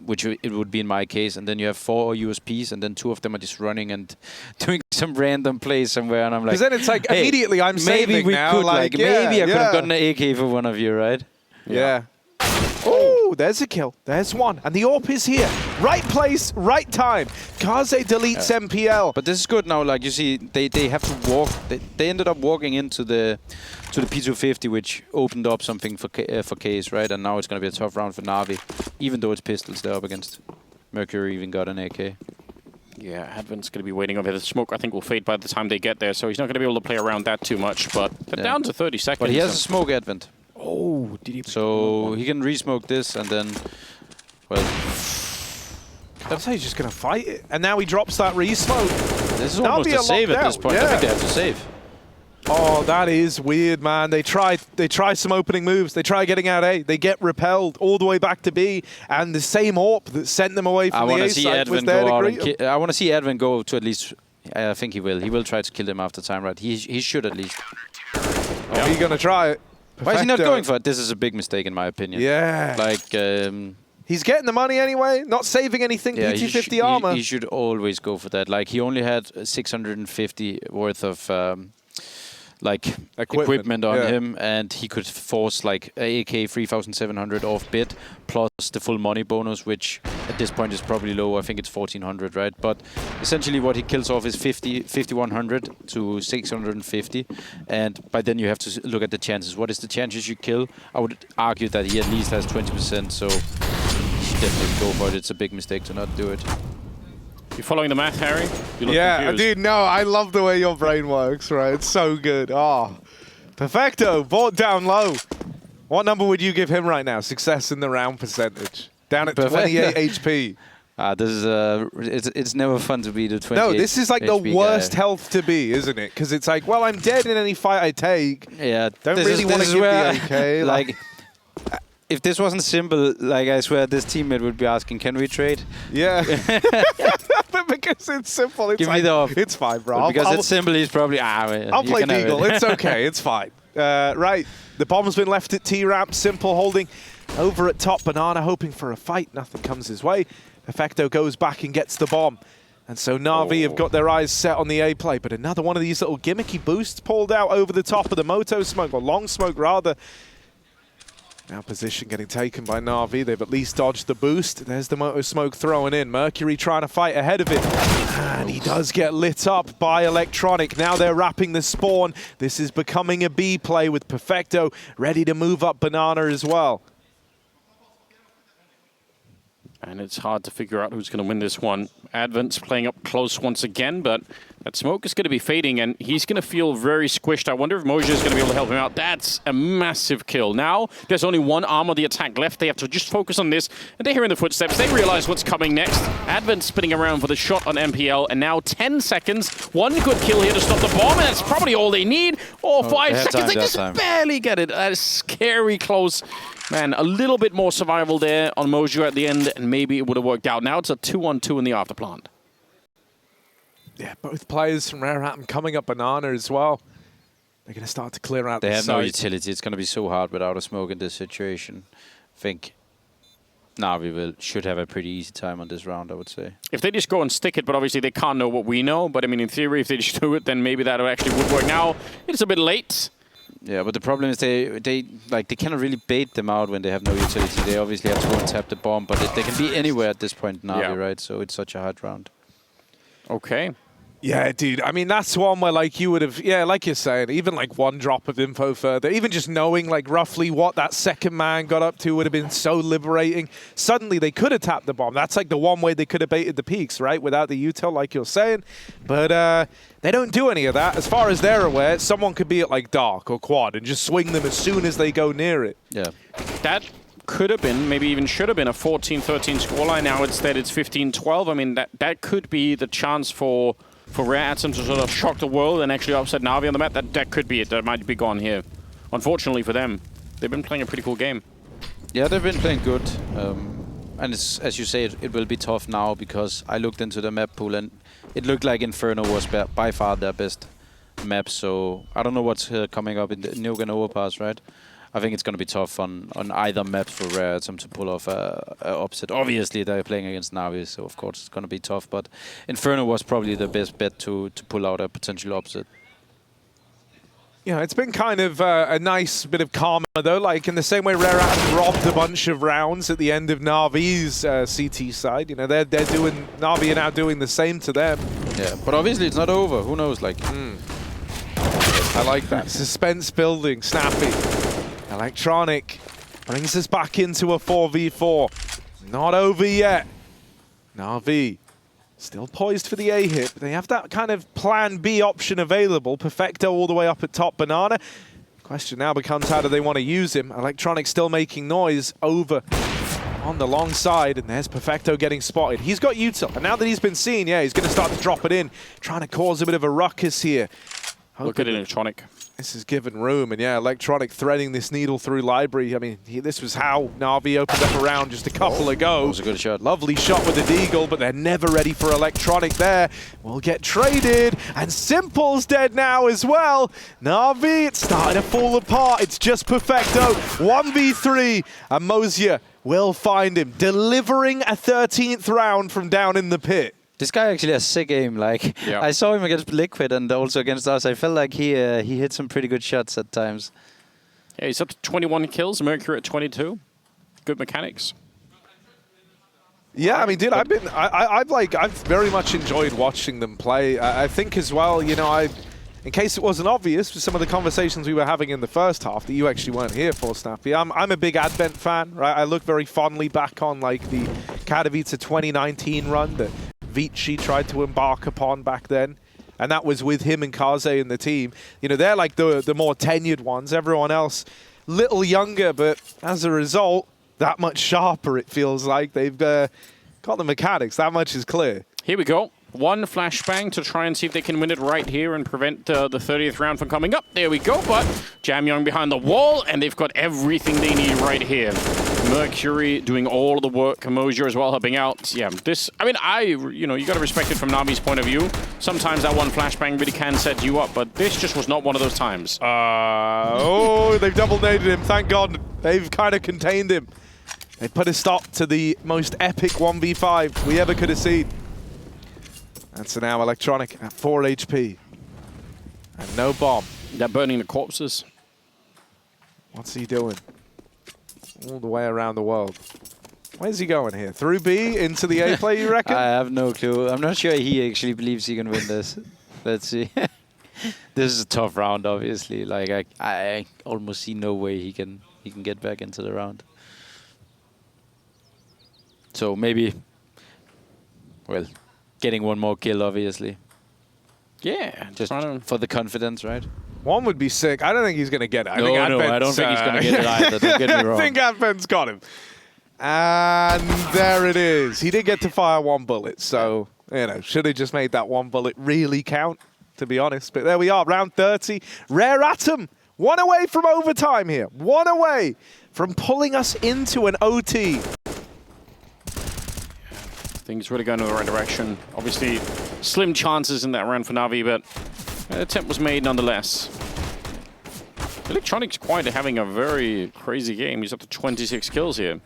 which it would be in my case, and then you have 4 USPs, and then 2 of them are just running and doing some random plays somewhere, and I'm like, because then it's like, hey, immediately I'm saving maybe we now. could, like, maybe I could have gotten an AK for one of you, right? Yeah. Oh, there's a kill. There's one. And the AWP is here. Right place, right time. Kaze deletes MPL. But this is good now. Like you see, they have to walk. They ended up walking into the P250, which opened up something for Kaze, right? And now it's going to be a tough round for NaVi, even though it's pistols they're up against. Mercury even got an AK. Yeah, Advent's going to be waiting over here. The smoke, I think, will fade by the time they get there, so he's not going to be able to play around that too much. But they're down to 30 seconds. But he has a smoke Advent. Oh, did he? So he can re-smoke this and then, well... That's how he's just going to fight it. And now he drops that re-smoke. This is almost a save at this point. I think they have to save. Oh, that is weird, man. They try some opening moves. They try getting out A. They get repelled all the way back to B. And the same AWP that sent them away from the A side was there to greet them. I want to see Advent go to at least... I think he will. He will try to kill them after time, right? He should at least. Oh, he's going to try it. Perfecto. Why is he not going for it? This is a big mistake in my opinion. Yeah. Like... he's getting the money anyway, not saving anything, yeah, P250 armor. He should always go for that. Like, he only had 650 worth of... like equipment on him, and he could force like AK 3,700 off bid plus the full money bonus, which at this point is probably low. I think it's 1,400, right? But essentially what he kills off is 5,100 to 650, and by then you have to look at the chances. What is the chances you kill? I would argue that he at least has 20%, so he should definitely go for it. It's a big mistake to not do it. You following the math, Harry? You look yeah, confused. dude, no, I love the way your brain works, right? It's so good. Oh, Perfecto, bought down low. What number would you give him right now? Success in the round percentage. Down at 28 HP. This is it's never fun to be the 28. No, this is like HP the worst guy. health to be, isn't it? Because it's like, well, I'm dead in any fight I take. Yeah, don't really want to give the AK. Like, if this wasn't simple, like, I swear this teammate would be asking, can we trade? Yeah. But because it's simple, it's Give like, me the off. it's fine, bro. Because it's simple, he's probably, I'll play Deagle. It's okay. It's fine. Right. The bomb's been left at T-Ramp. Simple holding over at top. Banana hoping for a fight. Nothing comes his way. Perfecto goes back and gets the bomb. And so NaVi have got their eyes set on the A play. But another one of these little gimmicky boosts pulled out over the top of the Moto smoke, or long smoke rather. Now position getting taken by NaVi. They've at least dodged the boost. There's the Moto smoke throwing in. Mercury trying to fight ahead of it. And he does get lit up by Electronic. Now they're wrapping the spawn. This is becoming a B play with Perfecto ready to move up Banana as well. And it's hard to figure out who's going to win this one. Advent's playing up close once again, but that smoke is going to be fading, and he's going to feel very squished. I wonder if Moseyuh is going to be able to help him out. That's a massive kill. Now, there's only one arm of the attack left. They have to just focus on this, and they're hearing the footsteps. They realize what's coming next. Advent spinning around for the shot on MPL, and now 10 seconds. One good kill here to stop the bomb, and that's probably all they need. Or 5 seconds. They just barely get it. That is scary close. Man, a little bit more survival there on Moseyuh at the end, and maybe it would have worked out. Now it's a 2-on-2 in the afterplant. Yeah, both players from Rare Atom coming up Banana as well. They're going to start to clear out the They have site. no utility. It's going to be so hard without a smoke in this situation. I think NaVi should have a pretty easy time on this round, I would say. If they just go and stick it, but obviously they can't know what we know. But I mean, in theory, if they just do it, then maybe that actually would work. Now, it's a bit late. Yeah, but the problem is they cannot really bait them out when they have no utility. They obviously have to go and tap the bomb, but they can be anywhere at this point, NaVi, right? So it's such a hard round. Okay. Yeah, dude. I mean, that's one where, like, you would have, yeah, like you're saying, even like one drop of info further, even just knowing, like, roughly what that second man got up to would have been so liberating. Suddenly, they could have tapped the bomb. That's like the one way they could have baited the peaks, right? Without the util, like you're saying. But they don't do any of that. As far as they're aware, someone could be at, like, Dark or Quad and just swing them as soon as they go near it. Yeah. That could have been, maybe even should have been, a 14-13 scoreline. Now instead it's 15-12. I mean, that could be the chance for Rare Atom to sort of shock the world and actually upset NaVi on the map. That could be it. That might be gone here. unfortunately for them, they've been playing a pretty cool game. Yeah, they've been playing good. And it's, as you say, it will be tough now because I looked into the map pool and it looked like Inferno was by far their best map. So I don't know what's coming up in the Nuke and Overpass, right? I think it's going to be tough on either maps for Rare Atom to pull off a upset. Obviously, they're playing against NaVi, so of course it's going to be tough. But Inferno was probably the best bet to pull out a potential upset. Yeah, it's been kind of a nice bit of karma, though. Like, in the same way Rare Atom robbed a bunch of rounds at the end of NaVi's CT side. You know, they're doing... NaVi are now doing the same to them. Yeah, but obviously it's not over. Who knows, like... I like that. Suspense building. Snappy. Electronic brings us back into a 4v4. Not over yet. NaVi still poised for the A hit. They have that kind of plan B option available. Perfecto all the way up at top. Banana. Question now becomes how do they want to use him? Electronic still making noise over on the long side. And there's Perfecto getting spotted. He's got util. And now that he's been seen, yeah, he's going to start to drop it in. Trying to cause a bit of a ruckus here. Look at Electronic. This is given room, and yeah, Electronic threading this needle through library. I mean, this was how NaVi opened up a round just a couple ago. That was a good shot. Lovely shot with the Deagle, but they're never ready for Electronic there. Will get traded, and Simple's dead now as well. NaVi, it's starting to fall apart. It's just Perfecto, 1v3, and Moseyuh will find him, delivering a 13th round from down in the pit. This guy actually has sick aim. Like I saw him against Liquid and also against us. I felt like he hit some pretty good shots at times. Yeah, he's up to 21 kills. Mercury at 22. Good mechanics. Yeah, I mean, dude, I've very much enjoyed watching them play. I think as well, you know, in case it wasn't obvious for some of the conversations we were having in the first half that you actually weren't here for, Snappy. I'm a big Advent fan, right? I look very fondly back on like the Katowice 2019 run that Vici tried to embark upon back then, and that was with him and Kaze in the team. You know, they're like the more tenured ones. Everyone else, little younger, but as a result, that much sharper. It feels like they've got the mechanics. That much is clear. Here we go. One flashbang to try and see if they can win it right here and prevent the 30th round from coming up. There we go, but Jamyong behind the wall, and they've got everything they need right here. Mercury doing all of the work, Moseyuh as well helping out. Yeah, this, I mean, you know, you got to respect it from NaVi's point of view. Sometimes that one flashbang really can set you up, but this just was not one of those times. Oh, they've double naded him. Thank God. They've kind of contained him. They put a stop to the most epic 1v5 we ever could have seen. That's now Electronic at 4 HP. And no bomb. They're burning the corpses. What's he doing? All the way around the world. Where's he going here? Through B into the A play, you reckon? I have no clue. I'm not sure he actually believes he can win this. Let's see. This is a tough round, obviously. Like I almost see no way he can get back into the round. So maybe, well, getting one more kill, obviously. Yeah, just for the confidence, right? One would be sick. I don't think he's going to get it. I don't think he's going to get it either. Don't get me wrong. I think Advent's got him. And there it is. He did get to fire one bullet, so, you know, should have just made that one bullet really count, to be honest. But there we are, round 30. Rare Atom, one away from overtime here. One away from pulling us into an OT. Things really going in the right direction. Obviously, slim chances in that round for NaVi, but an attempt was made nonetheless. Electronic's quite having a very crazy game. He's up to 26 kills here.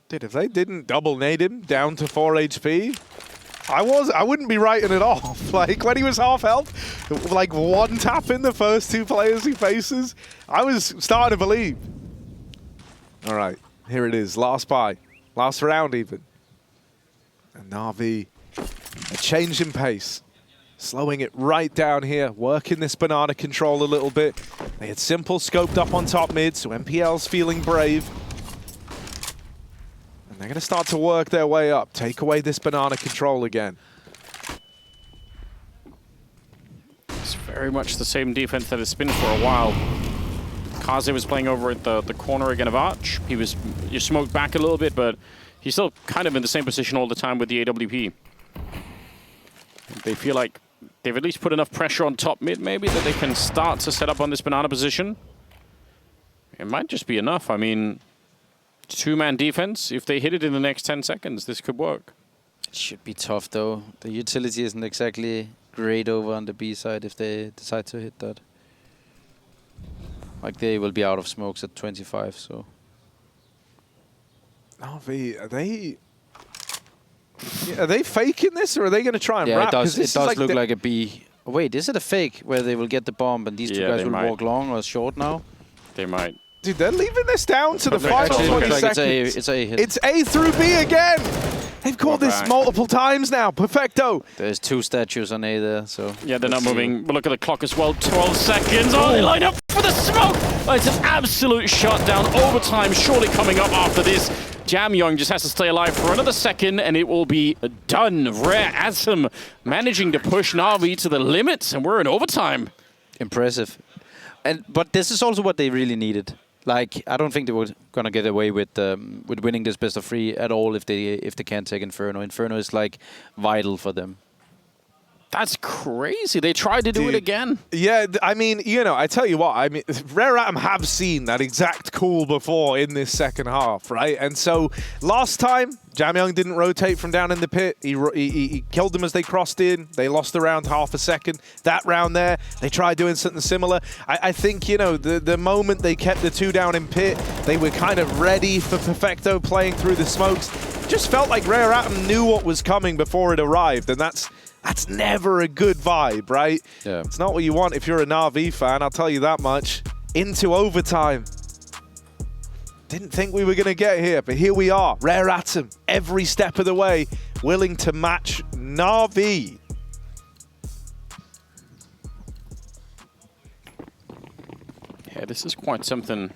Dude, if they didn't double nade him down to 4 HP, I wouldn't be writing it off. Like, when he was half health, like one tap in the first two players he faces, I was starting to believe. All right, here it is, last buy. Last round even. And NaVi, a change in pace. Slowing it right down here, working this banana control a little bit. They had Simple scoped up on top mid, so MPL's feeling brave. And they're going to start to work their way up, take away this banana control again. It's very much the same defense that it's been for a while. Kaze was playing over at the corner again of Arch. You smoked back a little bit, but he's still kind of in the same position all the time with the AWP. They feel like They've at least put enough pressure on top mid, maybe, that they can start to set up on this banana position. It might just be enough. I mean, 2-man defense. If they hit it in the next 10 seconds, this could work. It should be tough, though. The utility isn't exactly great over on the B side if they decide to hit that. Like, they will be out of smokes at 25, so... NaVi, are they faking this, or are they going to try and wrap? It does like look like a B. Oh, wait, is it a fake where they will get the bomb and these two guys will walk long or short now? They might. Dude, they're leaving this down to the final Actually, 20 like seconds. it's a hit. It's A through B again. They've called this multiple times now. Perfecto. There's 2 statues on A there, so... Yeah, they're not moving. But look at the clock as well. 12 seconds. Oh, they line up for the smoke. Oh, it's an absolute shutdown. Overtime surely coming up after this. Jamyoung just has to stay alive for another second, and it will be done. Rare Atom managing to push NaVi to the limit, and we're in overtime. Impressive. But this is also what they really needed. Like, I don't think they were gonna get away with winning this best of 3 at all if they can't take Inferno. Inferno is like vital for them. That's crazy. They tried to do it again. Yeah, I mean, you know, I tell you what, I mean, Rare Atom have seen that exact call before in this second half, right? And so last time, Jamyoung didn't rotate from down in the pit. He killed them as they crossed in. They lost around half a second. That round there, they tried doing something similar. I think, you know, the moment they kept the 2 down in pit, they were kind of ready for Perfecto playing through the smokes. It just felt like Rare Atom knew what was coming before it arrived, and that's never a good vibe, right? Yeah. It's not what you want if you're a NaVi fan, I'll tell you that much. Into overtime. Didn't think we were going to get here, but here we are. Rare Atom, every step of the way, willing to match NaVi. Yeah, this is quite something.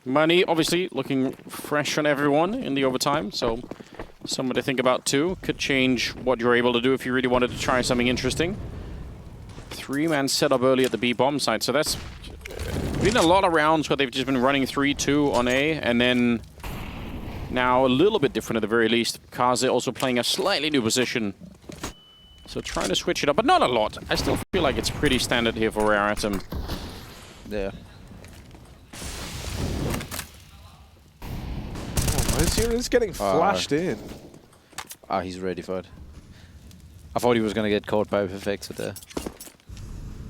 Money, obviously, looking fresh on everyone in the overtime, so something to think about too. Could change what you're able to do if you really wanted to try something interesting. 3-man setup early at the B bomb site, so that's been a lot of rounds where they've just been running 3-2 on A, and then now a little bit different at the very least. Kaze also playing a slightly new position. So trying to switch it up, but not a lot. I still feel like it's pretty standard here for Rare Atom. Yeah. Moseyuh is getting flashed in. He's ready for it. I thought he was going to get caught by Perfecto there.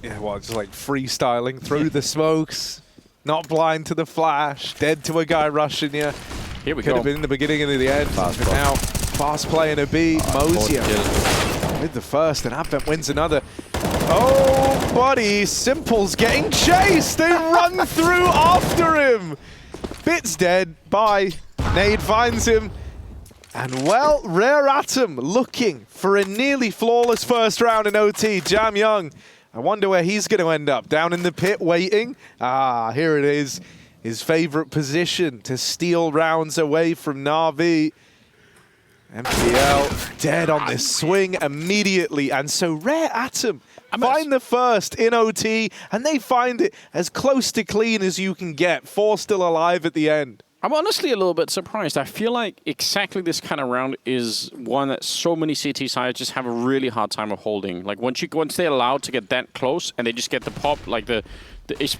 Yeah, well, just like freestyling through the smokes. Not blind to the flash. Dead to a guy rushing you. Here we Could go. have been in the beginning and the end. Fast But now, fast play in a B. Moseyuh with the first, and Advent wins another. Oh, buddy. Simple's getting chased. They run through after him. Bit's dead. Bye. Nade finds him. And, well, Rare Atom looking for a nearly flawless first round in OT. Jamyoung, I wonder where he's going to end up. Down in the pit waiting. Here it is. His favorite position to steal rounds away from NaVi. MPL dead on this swing immediately. And so Rare Atom find the first in OT, and they find it as close to clean as you can get. 4 still alive at the end. I'm honestly a little bit surprised. I feel like exactly this kind of round is one that so many CT sides just have a really hard time of holding. Like once they're allowed to get that close and they just get the pop, like there's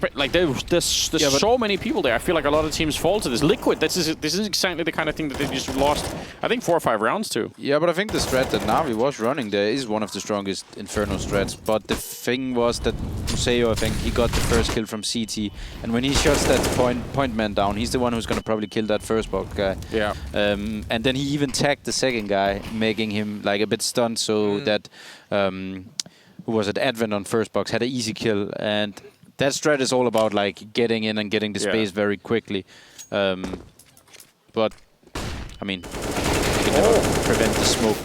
so many people there. I feel like a lot of teams fall to this. Liquid, this is exactly the kind of thing that they just lost, I think, 4 or 5 rounds to. Yeah, but I think the strat that NaVi was running there is one of the strongest Inferno strats. But the thing was that Moseyuh, I think, he got the first kill from CT. And when he shuts that point man down, he's the one who's going to probably kill that first box guy. Yeah. And then he even tagged the second guy, making him like a bit stunned so that, who was it, Advent on first box, had an easy kill. And that strat is all about like getting in and getting the space very quickly. But, I mean, you can never prevent the smoke.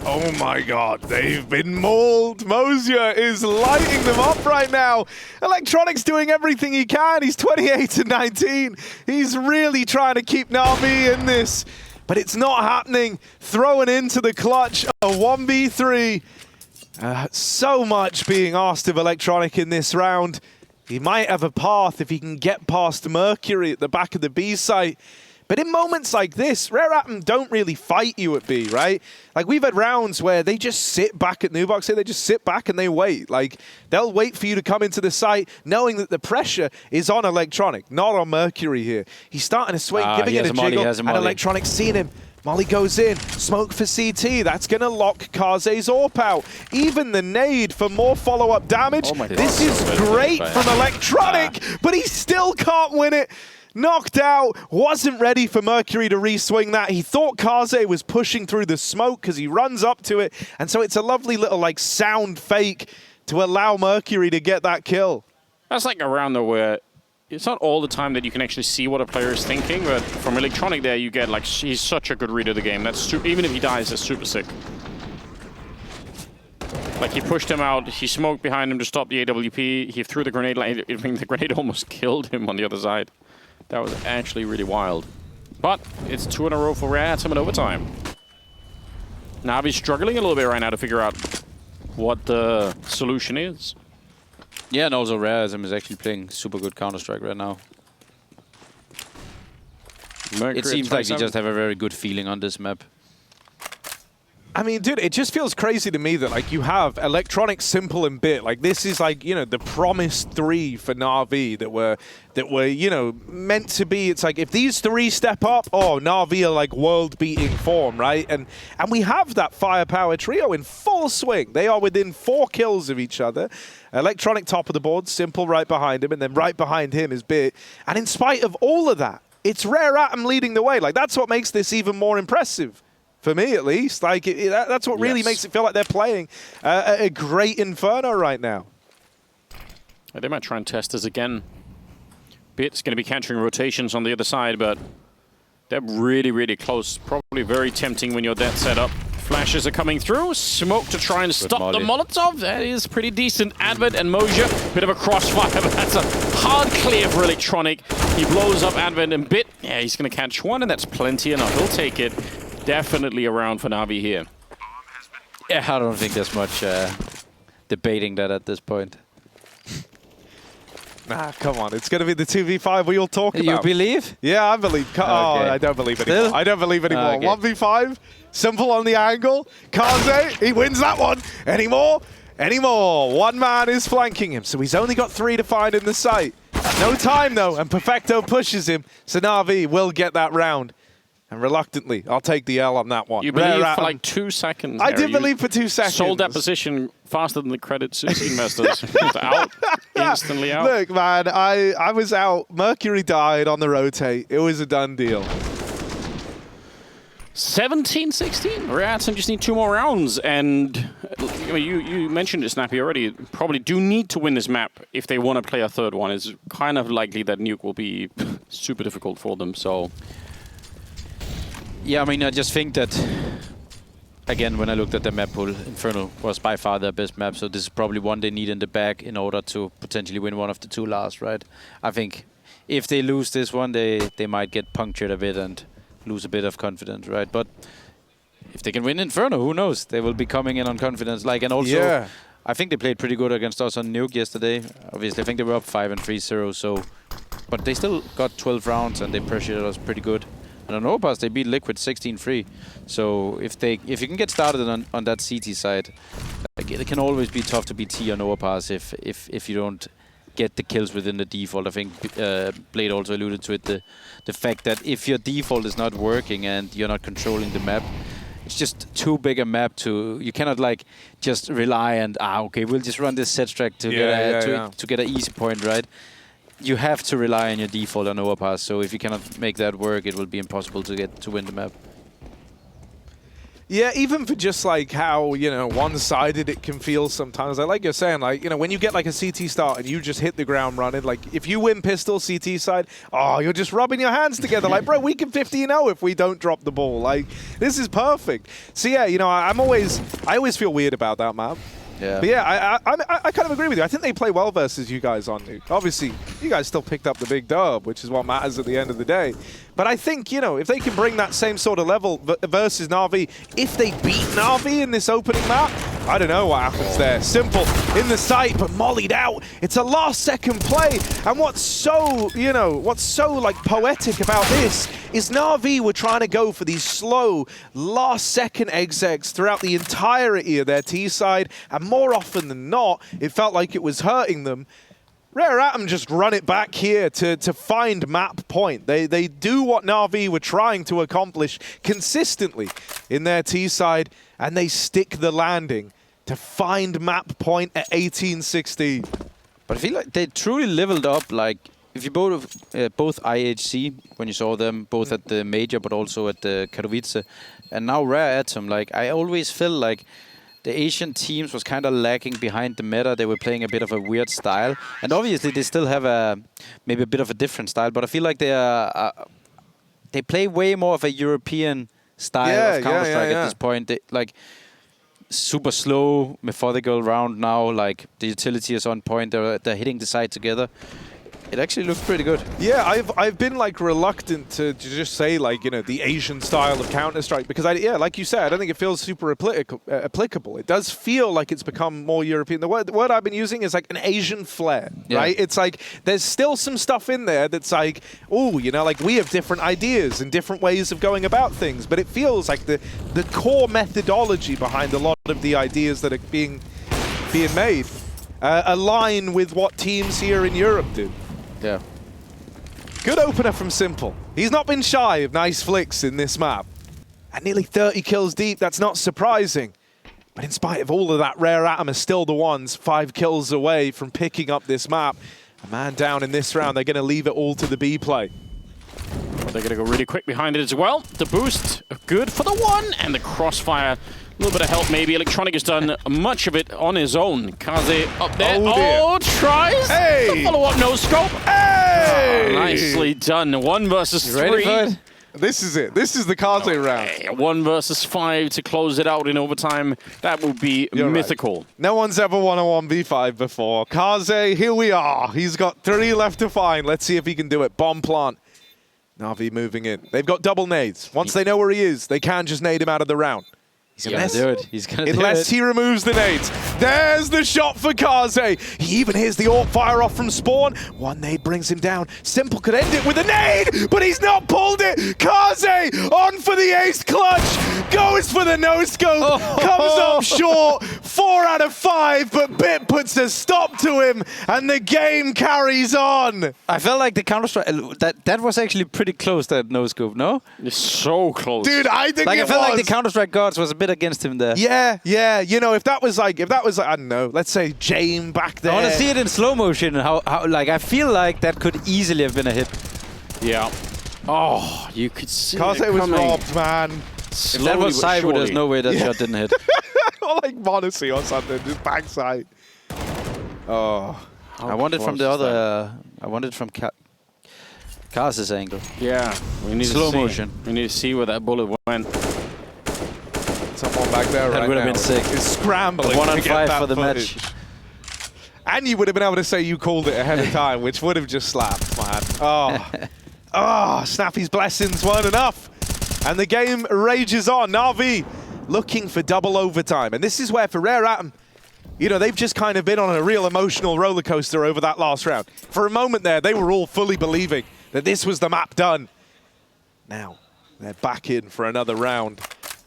Oh my god, they've been mauled. Moseyuh is lighting them up right now. Electronics doing everything he can. He's 28-19. He's really trying to keep NaVi in this, but it's not happening. Throwing into the clutch, a 1v3. So much being asked of Electronic in this round. He might have a path if he can get past Mercury at the back of the B site. But in moments like this, Rare Atom don't really fight you at B, right? Like, we've had rounds where they just sit back at Nubox here, they just sit back and they wait. Like, they'll wait for you to come into the site knowing that the pressure is on Electronic, not on Mercury here. He's starting to swing, giving it a jiggle, and Electronic seeing him. Molly goes in, smoke for CT, that's going to lock Kaze's AWP out. Even the nade for more follow-up damage. This is great from Electronic, but he still can't win it. Knocked out, wasn't ready for Mercury to re-swing that. He thought Kaze was pushing through the smoke because he runs up to it, and so it's a lovely little like sound fake to allow Mercury to get that kill. That's like a round though where it's not all the time that you can actually see what a player is thinking, but from Electronic there you get like, he's such a good reader of the game. That's even if he dies, that's super sick. Like, he pushed him out, he smoked behind him to stop the AWP, he threw the grenade, like, I mean, the grenade almost killed him on the other side. That was actually really wild. But it's 2 in a row for Rare Atom in overtime. NaVi's struggling a little bit right now to figure out what the solution is. Yeah, and also Rare Atom is actually playing super good Counter-Strike right now. It seems like he just have a very good feeling on this map. I mean, dude, it just feels crazy to me that, like, you have Electronic, Simple, and Bit. Like, this is, like, you know, the promised 3 for NaVi that were, you know, meant to be. It's like, if these 3 step up, oh, NaVi are, like, world-beating form, right? And we have that firepower trio in full swing. They are within 4 kills of each other. Electronic top of the board, Simple right behind him, and then right behind him is Bit. And in spite of all of that, it's Rare Atom leading the way. Like, that's what makes this even more impressive. For me, at least. Like, that's what really makes it feel like they're playing a great Inferno right now. They might try and test this again. Bit's going to be catching rotations on the other side, but they're really, really close. Probably very tempting when you're that set up. Flashes are coming through. Smoke to try and stop the Molotov. That is pretty decent. Advent and Moseyuh. Bit of a crossfire, but that's a hard clear for Electronic. He blows up Advent and Bit. Yeah, he's going to catch one, and that's plenty enough. He'll take it. Definitely around for NaVi here. Yeah, I don't think there's much debating that at this point. Nah, come on. It's going to be the 2v5 we all talk about. You believe? Yeah, I believe. Oh, I don't believe anymore. Still? I don't believe anymore. Okay. 1v5, Simple on the angle. Kaze, he wins that one. Anymore? One man is flanking him, so he's only got 3 to find in the site. No time, though, and Perfecto pushes him, so NaVi will get that round. And reluctantly, I'll take the L on that one. You believe for like 2 seconds. I did believe for 2 seconds. Sold that position faster than the credits investors. Out, instantly out. Look, man, I was out. Mercury died on the rotate. It was a done deal. 17-16. Rare Atom just need 2 more rounds. And I mean, you mentioned it, Snappy, already. Probably do need to win this map if they want to play a 3rd one. It's kind of likely that Nuke will be super difficult for them. So. Yeah, I mean, I just think that, again, when I looked at the map pool, Inferno was by far their best map, so this is probably one they need in the bag in order to potentially win one of the 2 last, right? I think if they lose this one, they might get punctured a bit and lose a bit of confidence, right? But if they can win Inferno, who knows? They will be coming in on confidence. Like, and also, I think they played pretty good against us on Nuke yesterday. Obviously, I think they were up 5 and 3-0, so... But they still got 12 rounds and they pressured us pretty good. And on Overpass, they beat Liquid 16-3. So if you can get started on that CT side, like, it can always be tough to beat T on Overpass if you don't get the kills within the default. I think Blade also alluded to it, the fact that if your default is not working and you're not controlling the map, it's just too big a map to... You cannot like just rely and, okay, we'll just run this set strat to get an easy point, right? You have to rely on your default on Overpass, so if you cannot make that work, it will be impossible to win the map. Yeah, even for just like how, you know, one-sided it can feel sometimes. Like you're saying, like, you know, when you get like a CT start and you just hit the ground running, like if you win pistol CT side, oh, you're just rubbing your hands together. Like, bro, we can 15-0 if we don't drop the ball. Like, this is perfect. So yeah, you know, I always feel weird about that map. Yeah. But yeah, I kind of agree with you. I think they play well versus you guys on Nuke. Obviously, you guys still picked up the big dub, which is what matters at the end of the day. But I think, you know, if they can bring that same sort of level versus NaVi, if they beat NaVi in this opening map, I don't know what happens there. Simple in the sight, but mollied out. It's a last second play. And what's so, like poetic about this is NaVi were trying to go for these slow last second execs throughout the entirety of their T side. And more often than not, it felt like it was hurting them. Rare Atom just run it back here to find map point. They do what NaVi were trying to accomplish consistently in their T side, and they stick the landing to find map point at 18-16. But I feel like they truly leveled up. Like, if you both IHC, when you saw them, both at the major, but also at the Katowice, and now Rare Atom, like, I always feel like the Asian teams was kind of lagging behind the meta. They were playing a bit of a weird style. And obviously they still have maybe a bit of a different style, but I feel like they play way more of a European style of Counter-Strike at this point. They, like, super slow, methodical round now. Like, the utility is on point. They're hitting the side together. It actually looks pretty good. Yeah, I've been like reluctant to just say like, the Asian style of Counter-Strike because like you said, I don't think it feels super applicable. It does feel like it's become more European. The word I've been using is like an Asian flair, right? It's like there's still some stuff in there that's like, oh, like we have different ideas and different ways of going about things, but it feels like the core methodology behind a lot of the ideas that are being made align with what teams here in Europe do. Yeah. Good opener from Simple. He's not been shy of nice flicks in this map. And nearly 30 kills deep, that's not surprising. But in spite of all of that, Rare Atom are still the ones 5 kills away from picking up this map. A man down in this round, they're going to leave it all to the B play. Well, they're going to go really quick behind it as well. The boost, good for the one, and the crossfire. A little bit of help maybe. Electronic has done much of it on his own. Kaze up there. Oh, tries. Hey! The follow-up no scope. Hey! Oh, nicely done. 1 versus 3. Ready for it? This is it. This is the Kaze round. 1 versus 5 to close it out in overtime. That would be mythical. Right. No one's ever won a 1v5 before. Kaze, here we are. He's got 3 left to find. Let's see if he can do it. Bomb plant. NaVi moving in. They've got double nades. Once they know where he is, they can just nade him out of the round. He's gonna do it. He's gonna do it. Unless he removes the nades. There's the shot for Kaze. He even hears the AWP fire off from spawn. 1 nade brings him down. Simple could end it with a nade, but he's not pulled it. Kaze on for the ace clutch. Goes for the no-scope. Comes up short. 4 out of 5, but Bit puts a stop to him, and the game carries on. I felt like the Counter-Strike, that was actually pretty close, that no-scope, no? It's so close. Dude, I think I felt like the Counter-Strike gods was a bit against him there. Yeah. If that was like, I don't know, let's say Jame back there. I want to see it in slow motion. How like I feel like that could easily have been a hit. Yeah. Oh, you could see Kaze it was coming. robbed, man. If that was Cyber, there's no way that shot didn't hit. Or like Moseyuh or something, just backside. Oh. I want it from the other. I want it from Kaze's angle. Yeah. We need slow to see. motion. We need to see where that bullet went. Someone back there That right would have now been sick. is scrambling 1 on to get 5 that for the footage. match. And you would have been able to say you called it ahead of time, which would have just slapped, man. Oh, Snappy's blessings weren't enough. And the game rages on. NaVi looking for double overtime. And this is where, for Rare Atom, they've just kind of been on a real emotional roller coaster over that last round. For a moment there, they were all fully believing that this was the map done. Now, they're back in for another round.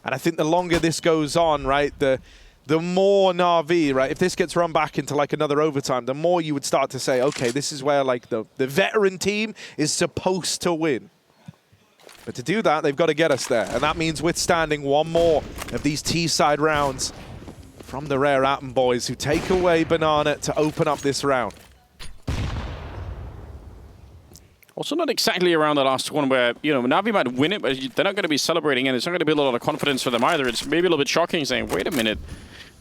And I think the longer this goes on, right, the more NaVi, right, if this gets run back into like another overtime, the more you would start to say, okay, this is where like the veteran team is supposed to win. But to do that, they've got to get us there. And that means withstanding 1 more of these T-side rounds from the Rare Atom boys who take away Banana to open up this round. Also not exactly around the last one where, NaVi might win it, but they're not going to be celebrating, and it's not going to build a lot of confidence for them either. It's maybe a little bit shocking saying, wait a minute,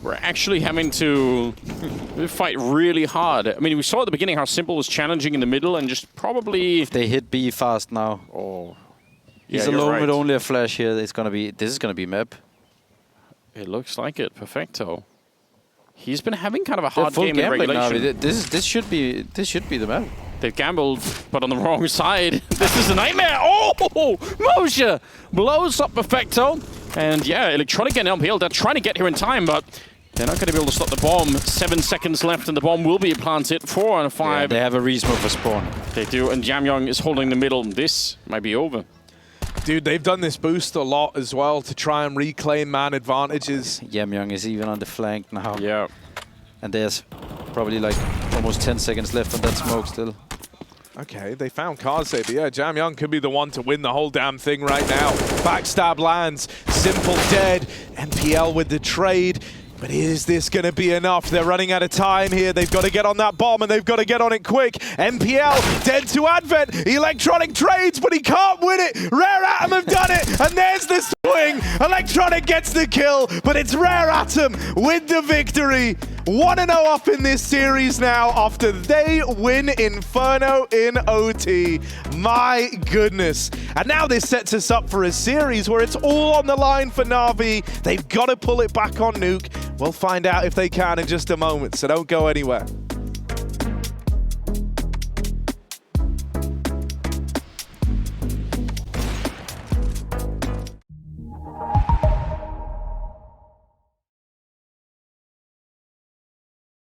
we're actually having to fight really hard. I mean, we saw at the beginning how Simple was challenging in the middle and just probably... If they hit B fast now. Oh, He's alone with only a flash here. This is gonna be map. It looks like it. Perfecto. He's been having kind of a hard game in regulation. Now. This should be the map. They've gambled, but on the wrong side. This is a nightmare. Oh, Moseyuh blows up Perfecto. And yeah, Electronic and LPL, they're trying to get here in time, but They're not going to be able to stop the bomb. 7 seconds left and the bomb will be planted. 4 out of 5. Yeah, they have a re-smoke for spawn. They do, and Jamyong is holding the middle. This might be over. Dude, they've done this boost a lot as well to try and reclaim man advantages. Jamyong is even on the flank now. Yeah. And there's probably like almost 10 seconds left on that smoke still. Okay, they found Kaze, but yeah, Jamyong could be the one to win the whole damn thing right now. Backstab lands, Simple dead, NPL with the trade. But is this going to be enough? They're running out of time here. They've got to get on that bomb, and they've got to get on it quick. NPL dead to Advent. Electronic trades, but he can't win it. Rare Atom have done it, and there's the swing. Electronic gets the kill, but it's Rare Atom with the victory. 1-0 up in this series now after they win Inferno in OT. My goodness. And now this sets us up for a series where it's all on the line for NaVi. They've got to pull it back on Nuke. We'll find out if they can in just a moment, so don't go anywhere.